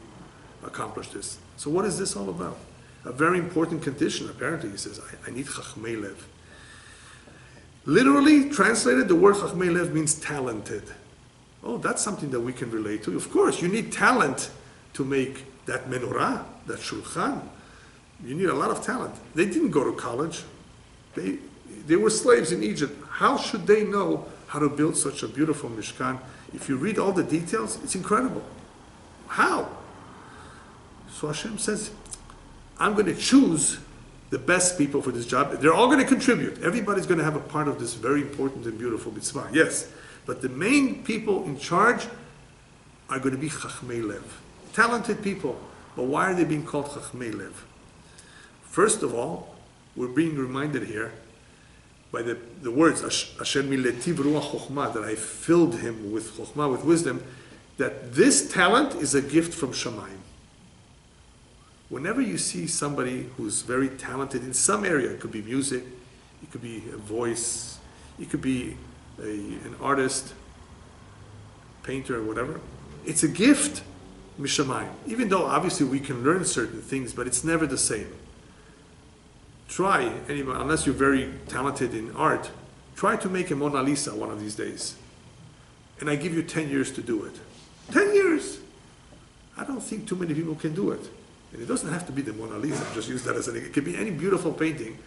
accomplish this. So what is this all about? A very important condition, apparently, he says, I need Chachmei Lev. Literally translated, the word Chachmei Lev means talented. Oh, that's something that we can relate to. Of course, you need talent to make that menorah, that shulchan. You need a lot of talent. They didn't go to college. They were slaves in Egypt. How should they know how to build such a beautiful Mishkan? If you read all the details, it's incredible. How? So Hashem says, I'm going to choose the best people for this job. They're all going to contribute. Everybody's going to have a part of this very important and beautiful mitzvah. Yes. But the main people in charge are going to be Chachmei Lev. Talented people. But why are they being called Chachmei Lev? First of all, we're being reminded here by the words, Asher miletiv ruach chokhmah, that I filled him with chokhmah, with wisdom, that this talent is a gift from Shamayim. Whenever you see somebody who's very talented in some area, it could be music, it could be a voice, You could be an artist, painter, or whatever. It's a gift, mishamayim. Even though obviously we can learn certain things, but it's never the same. Try, unless you're very talented in art, try to make a Mona Lisa one of these days. And I give you 10 years to do it. 10 years! I don't think too many people can do it. And it doesn't have to be the Mona Lisa, just use that as it could be any beautiful painting.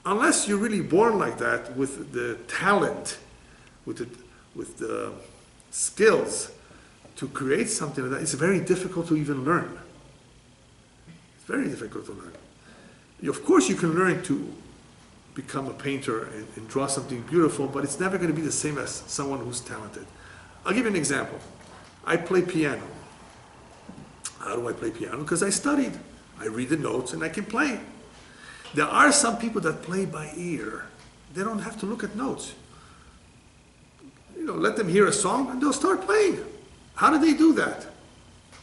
Unless you're really born like that, with the talent, with the skills to create something like that, it's very difficult to even learn. It's very difficult to learn. Of course you can learn to become a painter and draw something beautiful, but it's never going to be the same as someone who's talented. I'll give you an example. I play piano. How do I play piano? Because I studied. I read the notes and I can play. There are some people that play by ear. They don't have to look at notes. Let them hear a song and they'll start playing. How do they do that?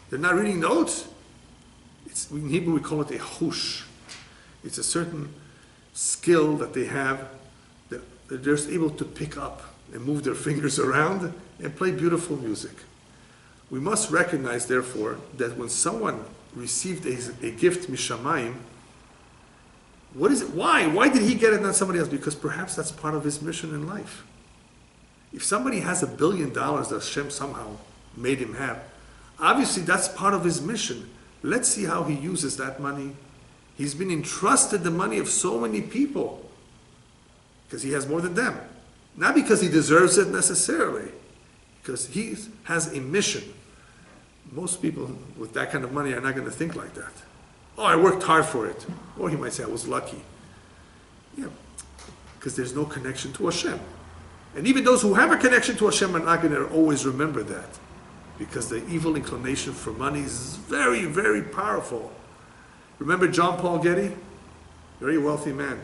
They're not reading notes. In Hebrew we call it a chush. It's a certain skill that they have that they're just able to pick up and move their fingers around and play beautiful music. We must recognize, therefore, that when someone received a gift mishamayim, what is it? Why? Why did he get it, not somebody else? Because perhaps that's part of his mission in life. If somebody has $1 billion that Hashem somehow made him have, obviously that's part of his mission. Let's see how he uses that money. He's been entrusted the money of so many people because he has more than them. Not because he deserves it necessarily, because he has a mission. Most people with that kind of money are not going to think like that. Oh, I worked hard for it. Or he might say, I was lucky. Yeah, because there's no connection to Hashem. And even those who have a connection to Hashem are not going to always remember that, because the evil inclination for money is very, very powerful. Remember John Paul Getty? Very wealthy man.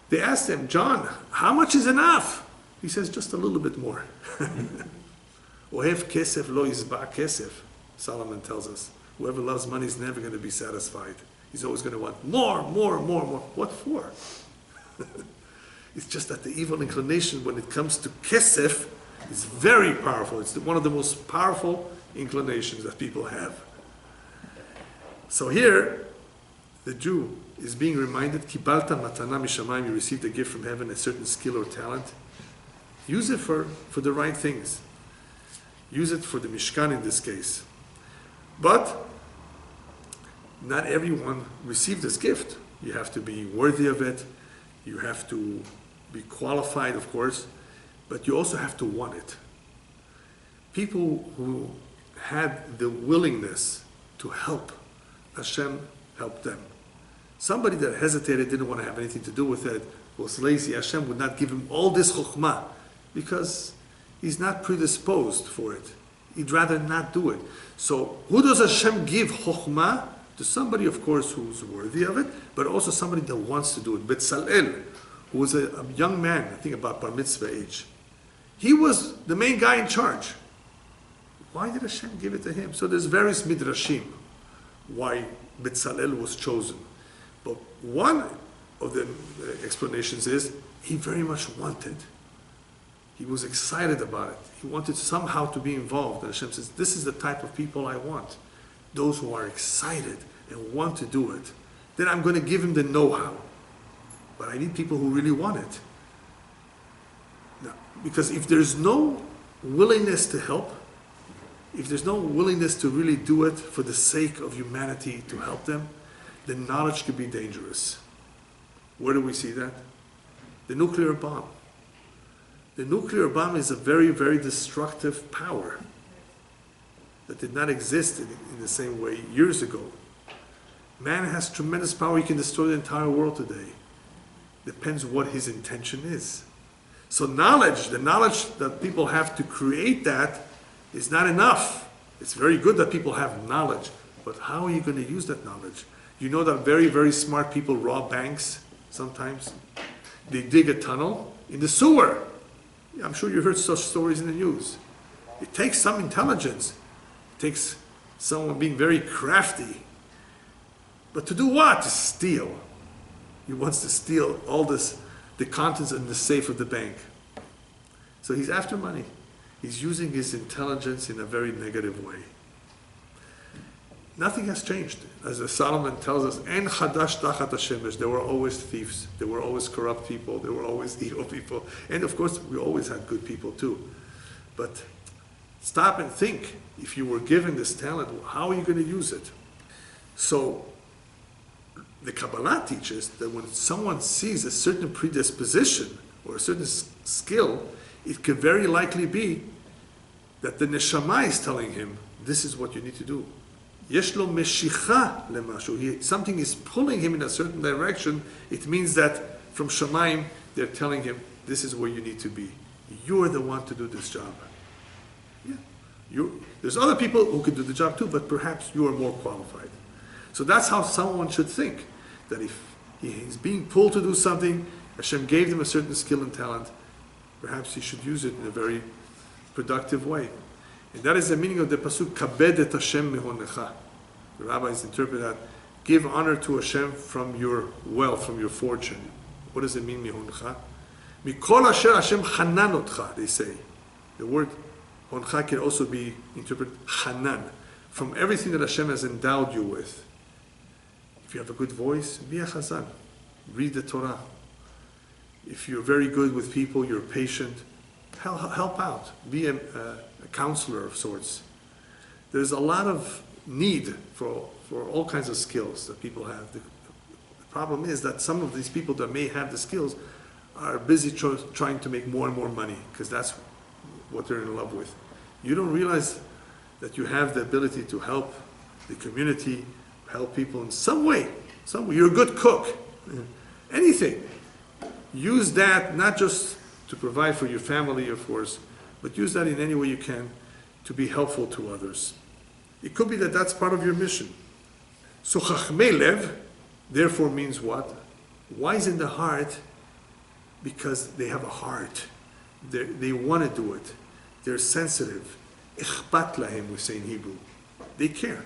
They asked him, John, how much is enough? He says, just a little bit more. Ohev kesef lo yizba kesef, Solomon tells us. Whoever loves money is never going to be satisfied. He's always going to want more, more, more, more. What for? It's just that the evil inclination when it comes to kesef is very powerful. It's one of the most powerful inclinations that people have. So here, the Jew is being reminded, Kibalta matana mishamayim, you received a gift from heaven, a certain skill or talent. Use it for the right things. Use it for the Mishkan in this case. But not everyone received this gift. You have to be worthy of it. You have to be qualified, of course, but you also have to want it. People who had the willingness to help, Hashem helped them. Somebody that hesitated, didn't want to have anything to do with it, was lazy, Hashem would not give him all this chokhmah because he's not predisposed for it. He'd rather not do it. So who does Hashem give chokhmah? To somebody, of course, who's worthy of it, but also somebody that wants to do it. Betzalel, who was a young man, I think about bar mitzvah age, he was the main guy in charge. Why did Hashem give it to him? So there's various midrashim why Betzalel was chosen. But one of the explanations is he very much wanted. He was excited about it. He wanted somehow to be involved. And Hashem says, this is the type of people I want. Those who are excited and want to do it. Then I'm going to give him the know-how. But I need people who really want it. Now, because if there's no willingness to help, if there's no willingness to really do it for the sake of humanity to help them, then knowledge could be dangerous. Where do we see that? The nuclear bomb. The nuclear bomb is a very, very destructive power that did not exist in the same way years ago. Man has tremendous power. He can destroy the entire world today. Depends what his intention is. So knowledge, the knowledge that people have to create that is not enough. It's very good that people have knowledge, but how are you going to use that knowledge? You know that very, very smart people rob banks sometimes. They dig a tunnel in the sewer. I'm sure you heard such stories in the news. It takes some intelligence. It takes someone being very crafty. But to do what? To steal. He wants to steal all this, the contents in the safe of the bank. So he's after money. He's using his intelligence in a very negative way. Nothing has changed. As Solomon tells us, "En chadash tachat hashemesh." There were always thieves. There were always corrupt people. There were always evil people. And of course, we always had good people too. But stop and think. If you were given this talent, how are you going to use it? So, the Kabbalah teaches that when someone sees a certain predisposition or a certain skill, it could very likely be that the neshama is telling him, this is what you need to do. Yeshlo meshicha lemashu. Something is pulling him in a certain direction. It means that from Shamayim, they're telling him, this is where you need to be. You're the one to do this job. Yeah. There's other people who can do the job too, but perhaps you are more qualified. So that's how someone should think. That if he's being pulled to do something, Hashem gave them a certain skill and talent, perhaps he should use it in a very productive way. And that is the meaning of the pasuk, kabed et Hashem mehonecha. The rabbis interpret that, give honor to Hashem from your wealth, from your fortune. What does it mean, mehonecha? Mikol asher Hashem chananotcha, they say. The word honcha can also be interpreted chanan, from everything that Hashem has endowed you with. If you have a good voice, be a chazan. Read the Torah. If you're very good with people, you're patient, help out. Be a counselor of sorts. There's a lot of need for all kinds of skills that people have. The problem is that some of these people that may have the skills are busy trying to make more and more money, because that's what they're in love with. You don't realize that you have the ability to help the community, help people in some way. You're a good cook. Anything. Use that not just to provide for your family, of course, but use that in any way you can to be helpful to others. It could be that that's part of your mission. So chachmei lev, therefore, means what? Wise in the heart, because they have a heart. They want to do it. They're sensitive. Ichbat lahem, we say in Hebrew. They care.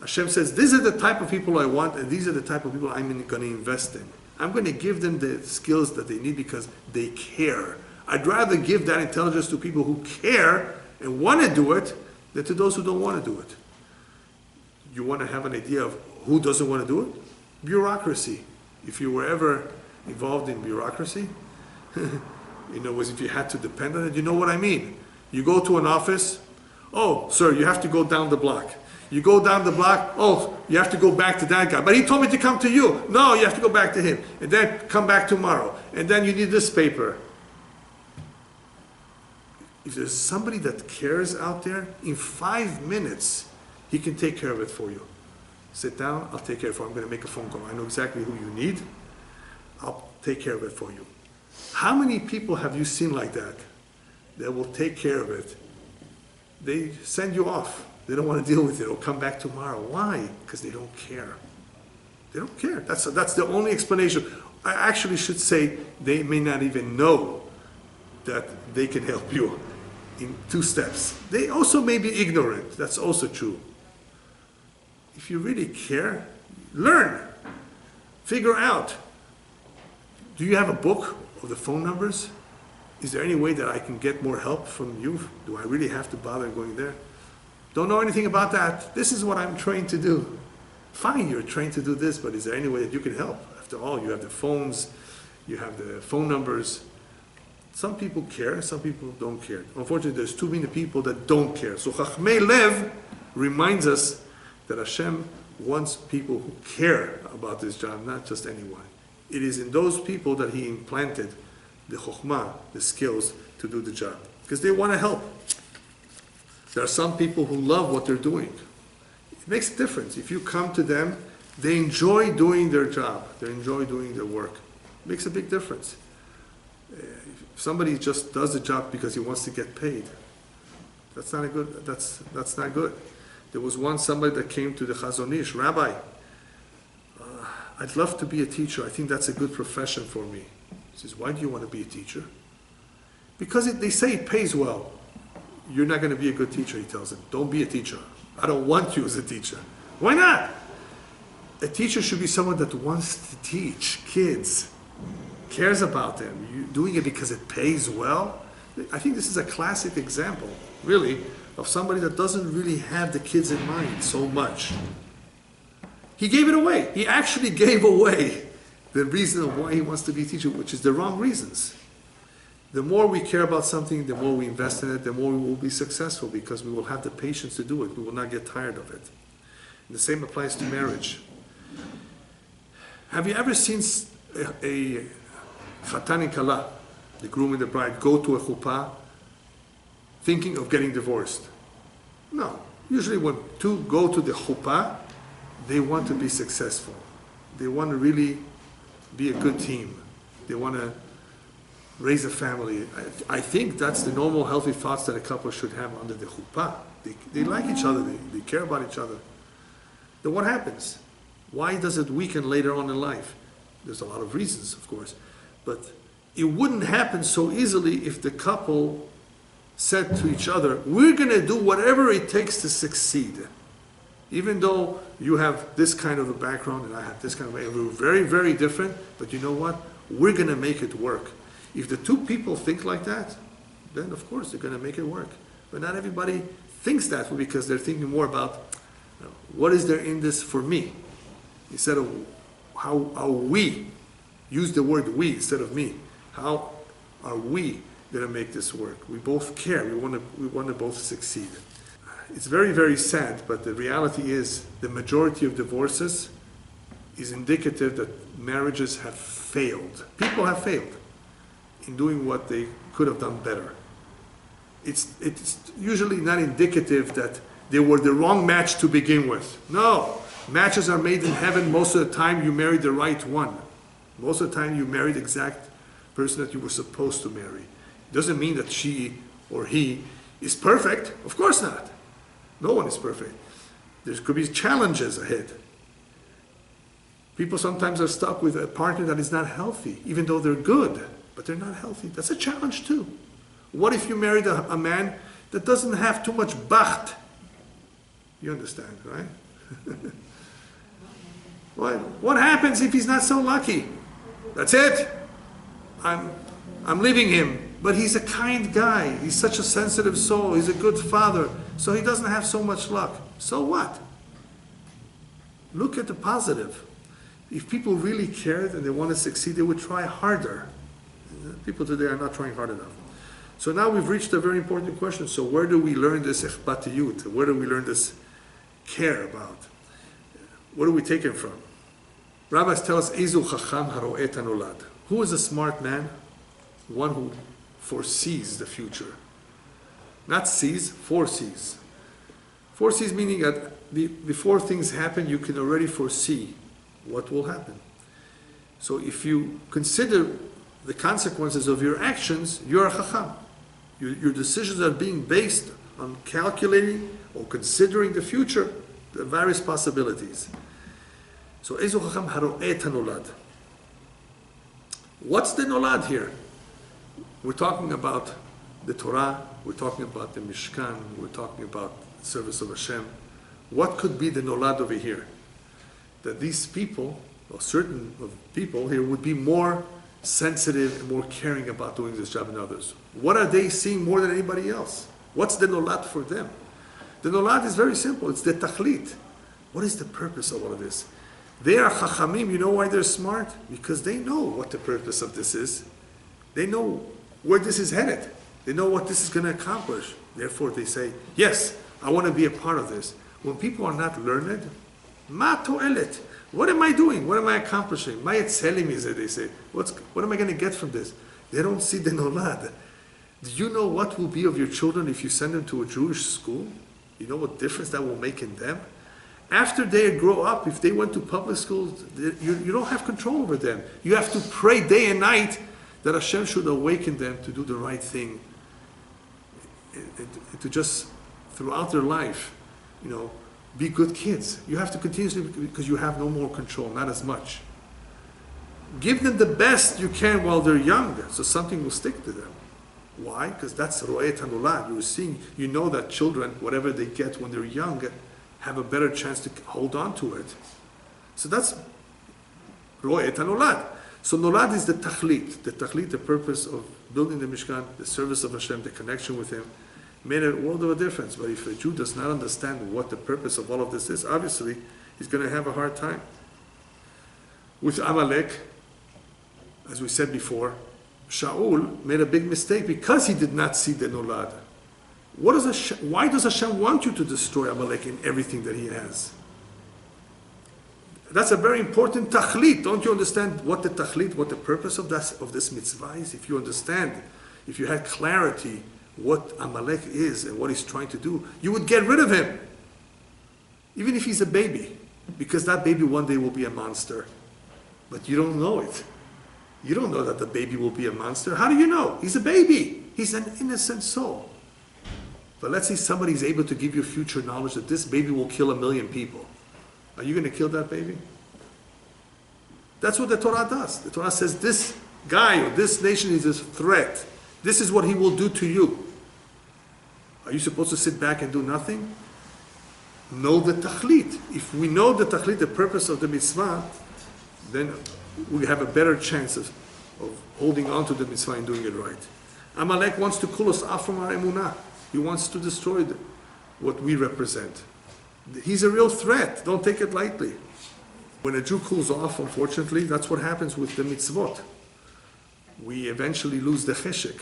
Hashem says, these are the type of people I want, and these are the type of people I'm going to invest in. I'm going to give them the skills that they need because they care. I'd rather give that intelligence to people who care and want to do it than to those who don't want to do it. You want to have an idea of who doesn't want to do it? Bureaucracy. If you were ever involved in bureaucracy, in other words, if you had to depend on it, you know what I mean. You go to an office, oh, sir, you have to go down the block. You go down the block, oh, you have to go back to that guy. But he told me to come to you. No, you have to go back to him. And then come back tomorrow. And then you need this paper. If there's somebody that cares out there, in 5 minutes, he can take care of it for you. Sit down, I'll take care of it for you. I'm going to make a phone call. I know exactly who you need. I'll take care of it for you. How many people have you seen like that will take care of it? They send you off. They don't want to deal with it or come back tomorrow. Why? Because they don't care. They don't care. That's the only explanation. I actually should say they may not even know that they can help you in 2 steps. They also may be ignorant. That's also true. If you really care, learn. Figure out. Do you have a book of the phone numbers? Is there any way that I can get more help from you? Do I really have to bother going there? Don't know anything about that. This is what I'm trained to do. Fine, you're trained to do this, but is there any way that you can help? After all, you have the phones, you have the phone numbers. Some people care, some people don't care. Unfortunately, there's too many people that don't care. So Chachmei Lev reminds us that Hashem wants people who care about this job, not just anyone. It is in those people that He implanted the chokhmah, the skills to do the job, because they want to help. There are some people who love what they're doing. It makes a difference. If you come to them, they enjoy doing their job. They enjoy doing their work. It makes a big difference. If somebody just does the job because he wants to get paid, that's not not good. There was once somebody that came to the Chazon Ish, Rabbi, I'd love to be a teacher. I think that's a good profession for me. He says, why do you want to be a teacher? Because they say it pays well. You're not going to be a good teacher, he tells him. Don't be a teacher. I don't want you as a teacher. Why not? A teacher should be someone that wants to teach kids, cares about them. You're doing it because it pays well. I think this is a classic example, really, of somebody that doesn't really have the kids in mind so much. He gave it away. He actually gave away the reason of why he wants to be a teacher, which is the wrong reasons. The more we care about something, the more we invest in it, the more we will be successful because we will have the patience to do it. We will not get tired of it. And the same applies to marriage. Have you ever seen a Chatan and Kala, the groom and the bride, go to a chuppah thinking of getting divorced? No. Usually when two go to the chuppah, they want to be successful. They want to really be a good team. They want to raise a family. I think that's the normal healthy thoughts that a couple should have under the chuppah. They like each other. They care about each other. Then what happens? Why does it weaken later on in life? There's a lot of reasons, of course. But it wouldn't happen so easily if the couple said to each other, we're going to do whatever it takes to succeed. Even though you have this kind of a background and I have this kind of a background, we're very, very different, but you know what? We're going to make it work. If the two people think like that, then of course they're going to make it work. But not everybody thinks that way because they're thinking more about what is there in this for me? Instead of how we, use the word we instead of me. How are we going to make this work? We both care. We want to both succeed. It's very, very sad, but the reality is the majority of divorces is indicative that marriages have failed. People have failed in doing what they could have done better. It's usually not indicative that they were the wrong match to begin with. No, matches are made in heaven. Most of the time you married the right one. Most of the time you married the exact person that you were supposed to marry. It doesn't mean that she or he is perfect. Of course not. No one is perfect. There could be challenges ahead. People sometimes are stuck with a partner that is not healthy, even though they're good, but they're not healthy. That's a challenge too. What if you married a man that doesn't have too much bacht? You understand, right? What happens if he's not so lucky? That's it. I'm leaving him. But he's a kind guy. He's such a sensitive soul. He's a good father. So he doesn't have so much luck. So what? Look at the positive. If people really cared and they want to succeed, they would try harder. People today are not trying hard enough. So now we've reached a very important question. So where do we learn this echbatiyut? Where do we learn this care about? Where do we take it from? Rabbis tell us, Ezu chacham haro'et hanolad. Who is a smart man? One who foresees the future. Not sees, foresees. Foresees meaning that before things happen, you can already foresee what will happen. So if you consider the consequences of your actions, you're a chacham. Your decisions are being based on calculating or considering the future, the various possibilities. So, Ezu chacham haro'et hanolad. What's the nolad here? We're talking about the Torah, we're talking about the Mishkan, we're talking about the service of Hashem. What could be the nolad over here? That these people, or certain of people here, would be more sensitive and more caring about doing this job than others. What are they seeing more than anybody else? What's the nolad for them? The nolad is very simple. It's the tachlit. What is the purpose of all of this? They are chachamim. You know why they're smart? Because they know what the purpose of this is. They know where this is headed. They know what this is going to accomplish. Therefore, they say, yes, I want to be a part of this. When people are not learned, ma to'elet. What am I doing? What am I accomplishing? Ma yetzelim is it, they say. What am I going to get from this? They don't see the nolad. Do you know what will be of your children if you send them to a Jewish school? You know what difference that will make in them? After they grow up, if they went to public schools, you don't have control over them. You have to pray day and night that Hashem should awaken them to do the right thing. And to just, throughout their life, be good kids. You have to continuously, because you have no more control, not as much. Give them the best you can while they're young, so something will stick to them. Why? Because that's ro'et hanolad. You're seeing, you know that children, whatever they get when they're young, have a better chance to hold on to it. So that's ro'eh et hanolad. So nolad is the tachlit, the purpose of building the Mishkan, the service of Hashem, the connection with Him, made a world of a difference. But if a Jew does not understand what the purpose of all of this is, obviously, he's going to have a hard time. With Amalek, as we said before, Shaul made a big mistake because he did not see the nolad. Why does Hashem want you to destroy Amalek in everything that he has? That's a very important tachlit. Don't you understand what the tachlit, what the purpose of this mitzvah is? If you understand, if you had clarity what Amalek is and what he's trying to do, you would get rid of him. Even if he's a baby. Because that baby one day will be a monster. But you don't know it. You don't know that the baby will be a monster. How do you know? He's a baby. He's an innocent soul. But let's say somebody is able to give you future knowledge that this baby will kill 1 million people. Are you going to kill that baby? That's what the Torah does. The Torah says this guy or this nation is a threat. This is what he will do to you. Are you supposed to sit back and do nothing? Know the tachlit. If we know the tachlit, the purpose of the mitzvah, then we have a better chance of holding on to the mitzvah and doing it right. Amalek wants to cool us off from our emunah. He wants to destroy what we represent. He's a real threat. Don't take it lightly. When a Jew cools off, unfortunately, that's what happens with the mitzvot. We eventually lose the cheshek.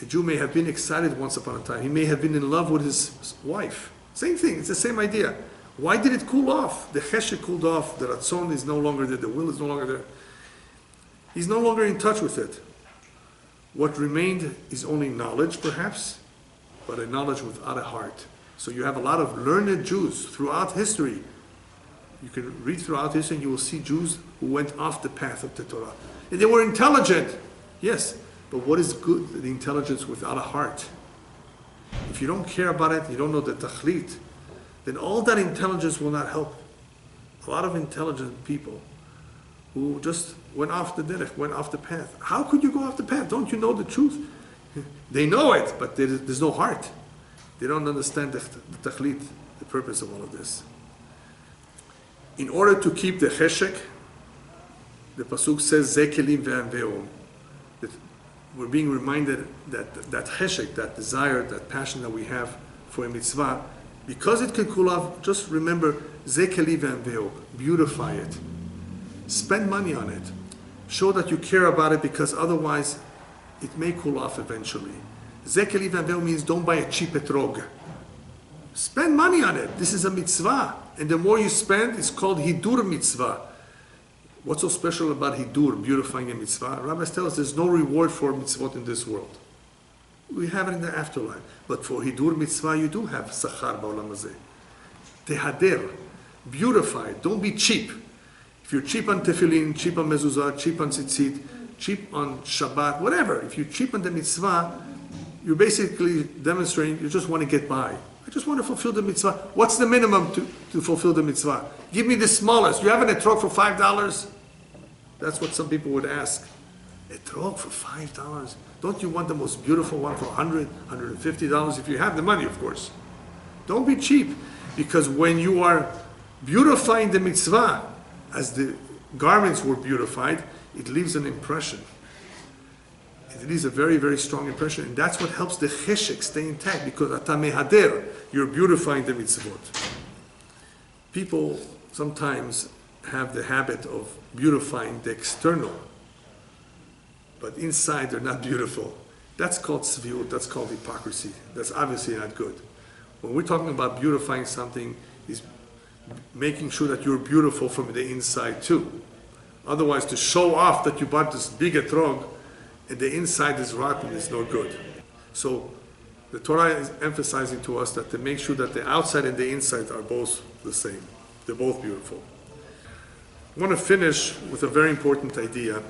A Jew may have been excited once upon a time. He may have been in love with his wife. Same thing. It's the same idea. Why did it cool off? The cheshek cooled off. The ratzon is no longer there. The will is no longer there. He's no longer in touch with it. What remained is only knowledge, perhaps, but a knowledge without a heart. So you have a lot of learned Jews throughout history. You can read throughout history and you will see Jews who went off the path of the Torah. And they were intelligent, yes, but what is good, the intelligence without a heart? If you don't care about it, you don't know the tachlit, then all that intelligence will not help. A lot of intelligent people who just went off the derech, went off the path. How could you go off the path? Don't you know the truth? They know it, but there's no heart. They don't understand the tachlit, the purpose of all of this. In order to keep the cheshek, the pasuk says, Ze kelim ve'am. We're being reminded that cheshek, that desire, that passion that we have for a mitzvah, because it can cool off, just remember, Ze kelim ve'am, beautify it. Spend money on it. Show that you care about it, because otherwise it may cool off eventually. Ze kelim ve'am means don't buy a cheap etrog. Spend money on it. This is a mitzvah. And the more you spend, it's called hidur mitzvah. What's so special about hidur, beautifying a mitzvah? Rabbis tell us there's no reward for mitzvot in this world. We have it in the afterlife. But for hidur mitzvah, you do have sachar ba'olam hazeh. Tehader, beautify it. Don't be cheap. If you're cheap on tefillin, cheap on mezuzah, cheap on tzitzit, cheap on Shabbat, whatever. If you're cheap on the mitzvah, you're basically demonstrating you just want to get by. I just want to fulfill the mitzvah. What's the minimum to fulfill the mitzvah? Give me the smallest. You have an etrog for $5? That's what some people would ask. Etrog for $5? Don't you want the most beautiful one for $100, $150? If you have the money, of course. Don't be cheap. Because when you are beautifying the mitzvah, as the garments were beautified, it leaves an impression. It leaves a very, very strong impression, and that's what helps the cheshek stay intact, because ata mehader, you're beautifying the mitzvot. People sometimes have the habit of beautifying the external, but inside they're not beautiful. That's called tzviut, that's called hypocrisy. That's obviously not good. When we're talking about beautifying something, is making sure that you're beautiful from the inside too. Otherwise, to show off that you bought this big etrog, and the inside is rotten, it's no good. So the Torah is emphasizing to us that to make sure that the outside and the inside are both the same. They're both beautiful. I want to finish with a very important idea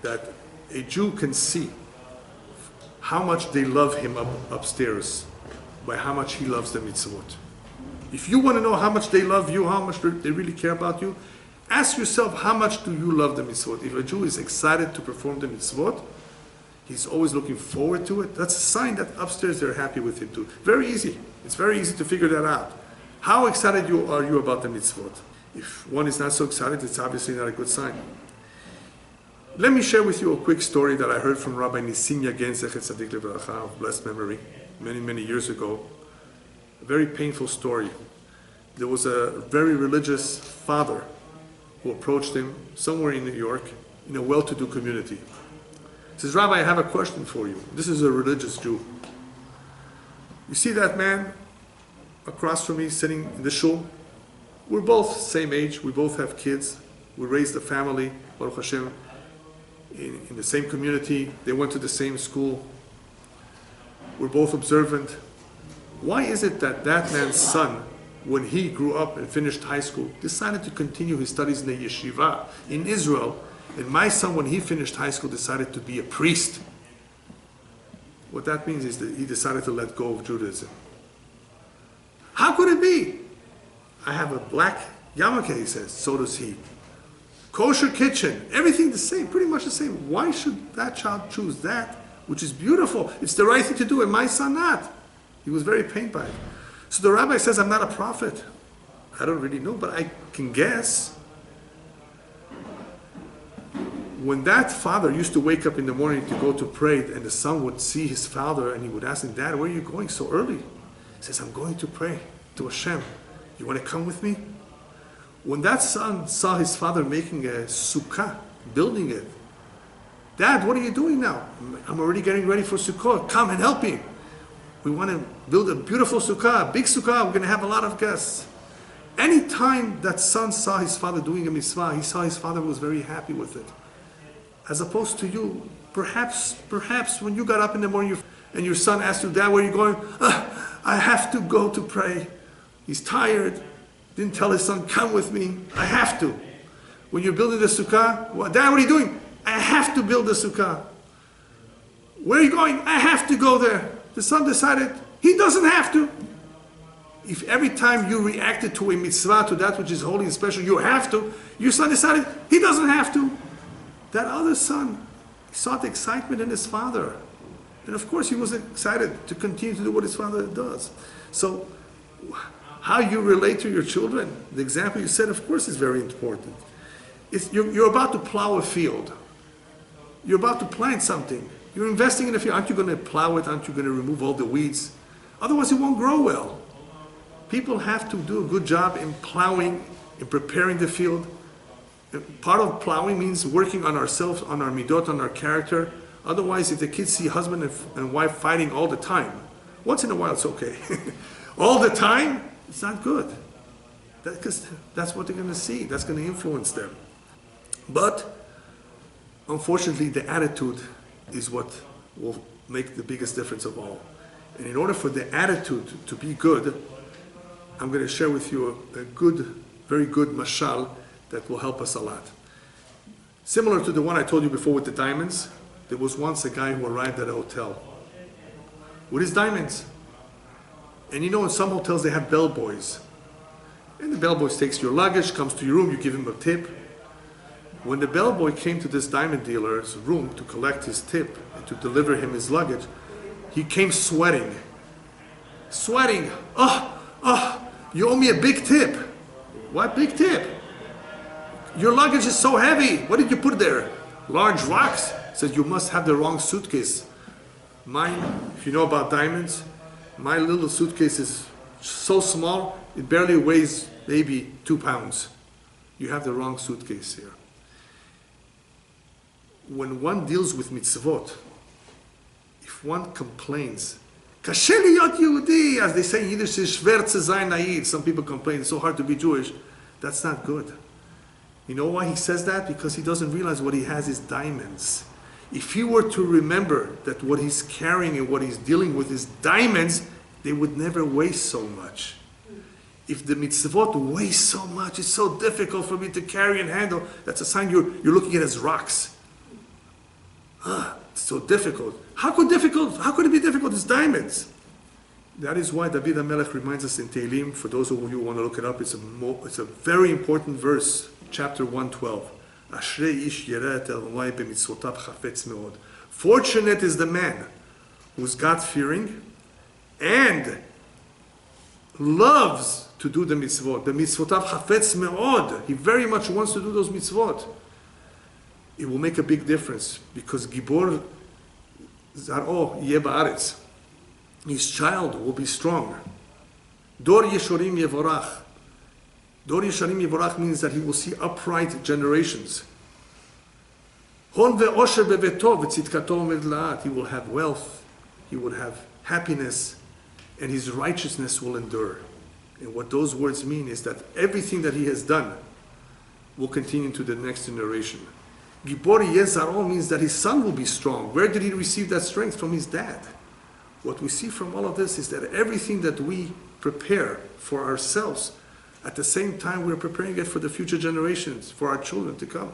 that a Jew can see how much they love him upstairs by how much he loves the mitzvot. If you want to know how much they love you, how much they really care about you, ask yourself, how much do you love the mitzvot? If a Jew is excited to perform the mitzvot, he's always looking forward to it, that's a sign that upstairs they're happy with him too. Very easy. It's very easy to figure that out. How excited are you about the mitzvot? If one is not so excited, it's obviously not a good sign. Let me share with you a quick story that I heard from Rabbi Nissim Yagen Zechet Tzadik Livracha of blessed memory, many, many years ago. A very painful story. There was a very religious father who approached him somewhere in New York in a well-to-do community. He says, Rabbi, I have a question for you. This is a religious Jew. You see that man across from me sitting in the shul? We're both same age. We both have kids. We raised a family, Baruch Hashem, in the same community. They went to the same school. We're both observant. Why is it that that man's son, when he grew up and finished high school, decided to continue his studies in the yeshiva in Israel, and my son, when he finished high school, decided to be a priest? What that means is that he decided to let go of Judaism. How could it be? I have a black yarmulke, he says, so does he. Kosher kitchen, everything the same, pretty much the same. Why should that child choose that, which is beautiful? It's the right thing to do, and my son not. He was very pained by it. So the rabbi says, I'm not a prophet. I don't really know, but I can guess. When that father used to wake up in the morning to go to pray, and the son would see his father, and he would ask him, Dad, where are you going so early? He says, I'm going to pray to Hashem. You want to come with me? When that son saw his father making a sukkah, building it, Dad, what are you doing now? I'm already getting ready for Sukkot. Come and help me. We want to build a beautiful sukkah, a big sukkah. We're going to have a lot of guests. Anytime that son saw his father doing a mitzvah, he saw his father was very happy with it. As opposed to you, perhaps when you got up in the morning and your son asked you, Dad, where are you going? I have to go to pray. He's tired. Didn't tell his son, come with me. I have to. When you're building the sukkah, Dad, what are you doing? I have to build the sukkah. Where are you going? I have to go there. The son decided he doesn't have to. If every time you reacted to a mitzvah, to that which is holy and special, you have to, your son decided he doesn't have to. That other son saw the excitement in his father. And of course he was excited to continue to do what his father does. So how you relate to your children, the example you said, of course, is very important. You're about to plow a field. You're about to plant something. You're investing in a field. Aren't you going to plow it? Aren't you going to remove all the weeds? Otherwise, it won't grow well. People have to do a good job in plowing, in preparing the field. Part of plowing means working on ourselves, on our midot, on our character. Otherwise, if the kids see husband and wife fighting all the time, once in a while it's okay. All the time, it's not good. Because that's what they're going to see. That's going to influence them. But, unfortunately, the attitude is what will make the biggest difference of all. And in order for the attitude to be good, I'm going to share with you a good, very good mashal that will help us a lot. Similar to the one I told you before with the diamonds, there was once a guy who arrived at a hotel with his diamonds. And you know, in some hotels they have bellboys. And the bellboy takes your luggage, comes to your room, you give him a tip. When the bellboy came to this diamond dealer's room to collect his tip and to deliver him his luggage, he came sweating. Sweating. You owe me a big tip. What big tip? Your luggage is so heavy. What did you put there? Large rocks? Said, you must have the wrong suitcase. Mine, if you know about diamonds, my little suitcase is so small, it barely weighs maybe 2 pounds. You have the wrong suitcase here. When one deals with mitzvot, if one complains, kashe liyot Yehudi, as they say in Yiddish, is schwer zu sein naiv. Some people complain, it's so hard to be Jewish. That's not good. You know why he says that? Because he doesn't realize what he has is diamonds. If he were to remember that what he's carrying and what he's dealing with is diamonds, they would never weigh so much. If the mitzvot weigh so much, it's so difficult for me to carry and handle, that's a sign you're looking at as rocks. It's so difficult. How could it be difficult? It's diamonds. That is why David Amalek reminds us in Tehillim, for those of you who want to look it up, it's a very important verse, chapter 112. Fortunate is the man who's God-fearing and loves to do the mitzvot. The mitzvotav chafetz me'od. He very much wants to do those mitzvot. It will make a big difference because Gibor Zaro yeh ba'aretz. His child will be strong. Dor Yeshorim Yevorach. Dor Yeshorim Yevorach means that he will see upright generations. Hon ve'osher beveto v'tzitkato omed la'at. He will have wealth, he will have happiness, and his righteousness will endure. And what those words mean is that everything that he has done will continue to the next generation. Gibor Yezaro means that his son will be strong. Where did he receive that strength? From his dad. What we see from all of this is that everything that we prepare for ourselves, at the same time we're preparing it for the future generations, for our children to come.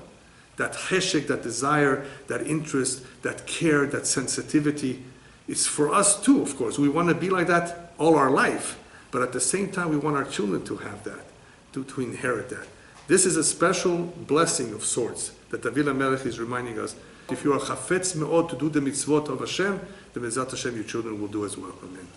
That cheshek, that desire, that interest, that care, that sensitivity, it's for us too, of course. We want to be like that all our life, but at the same time we want our children to have that, to inherit that. This is a special blessing of sorts that David Amalek is reminding us. If you are chafetz me'od to do the mitzvot of Hashem, then Bezrat Hashem your children will do as well. Amen.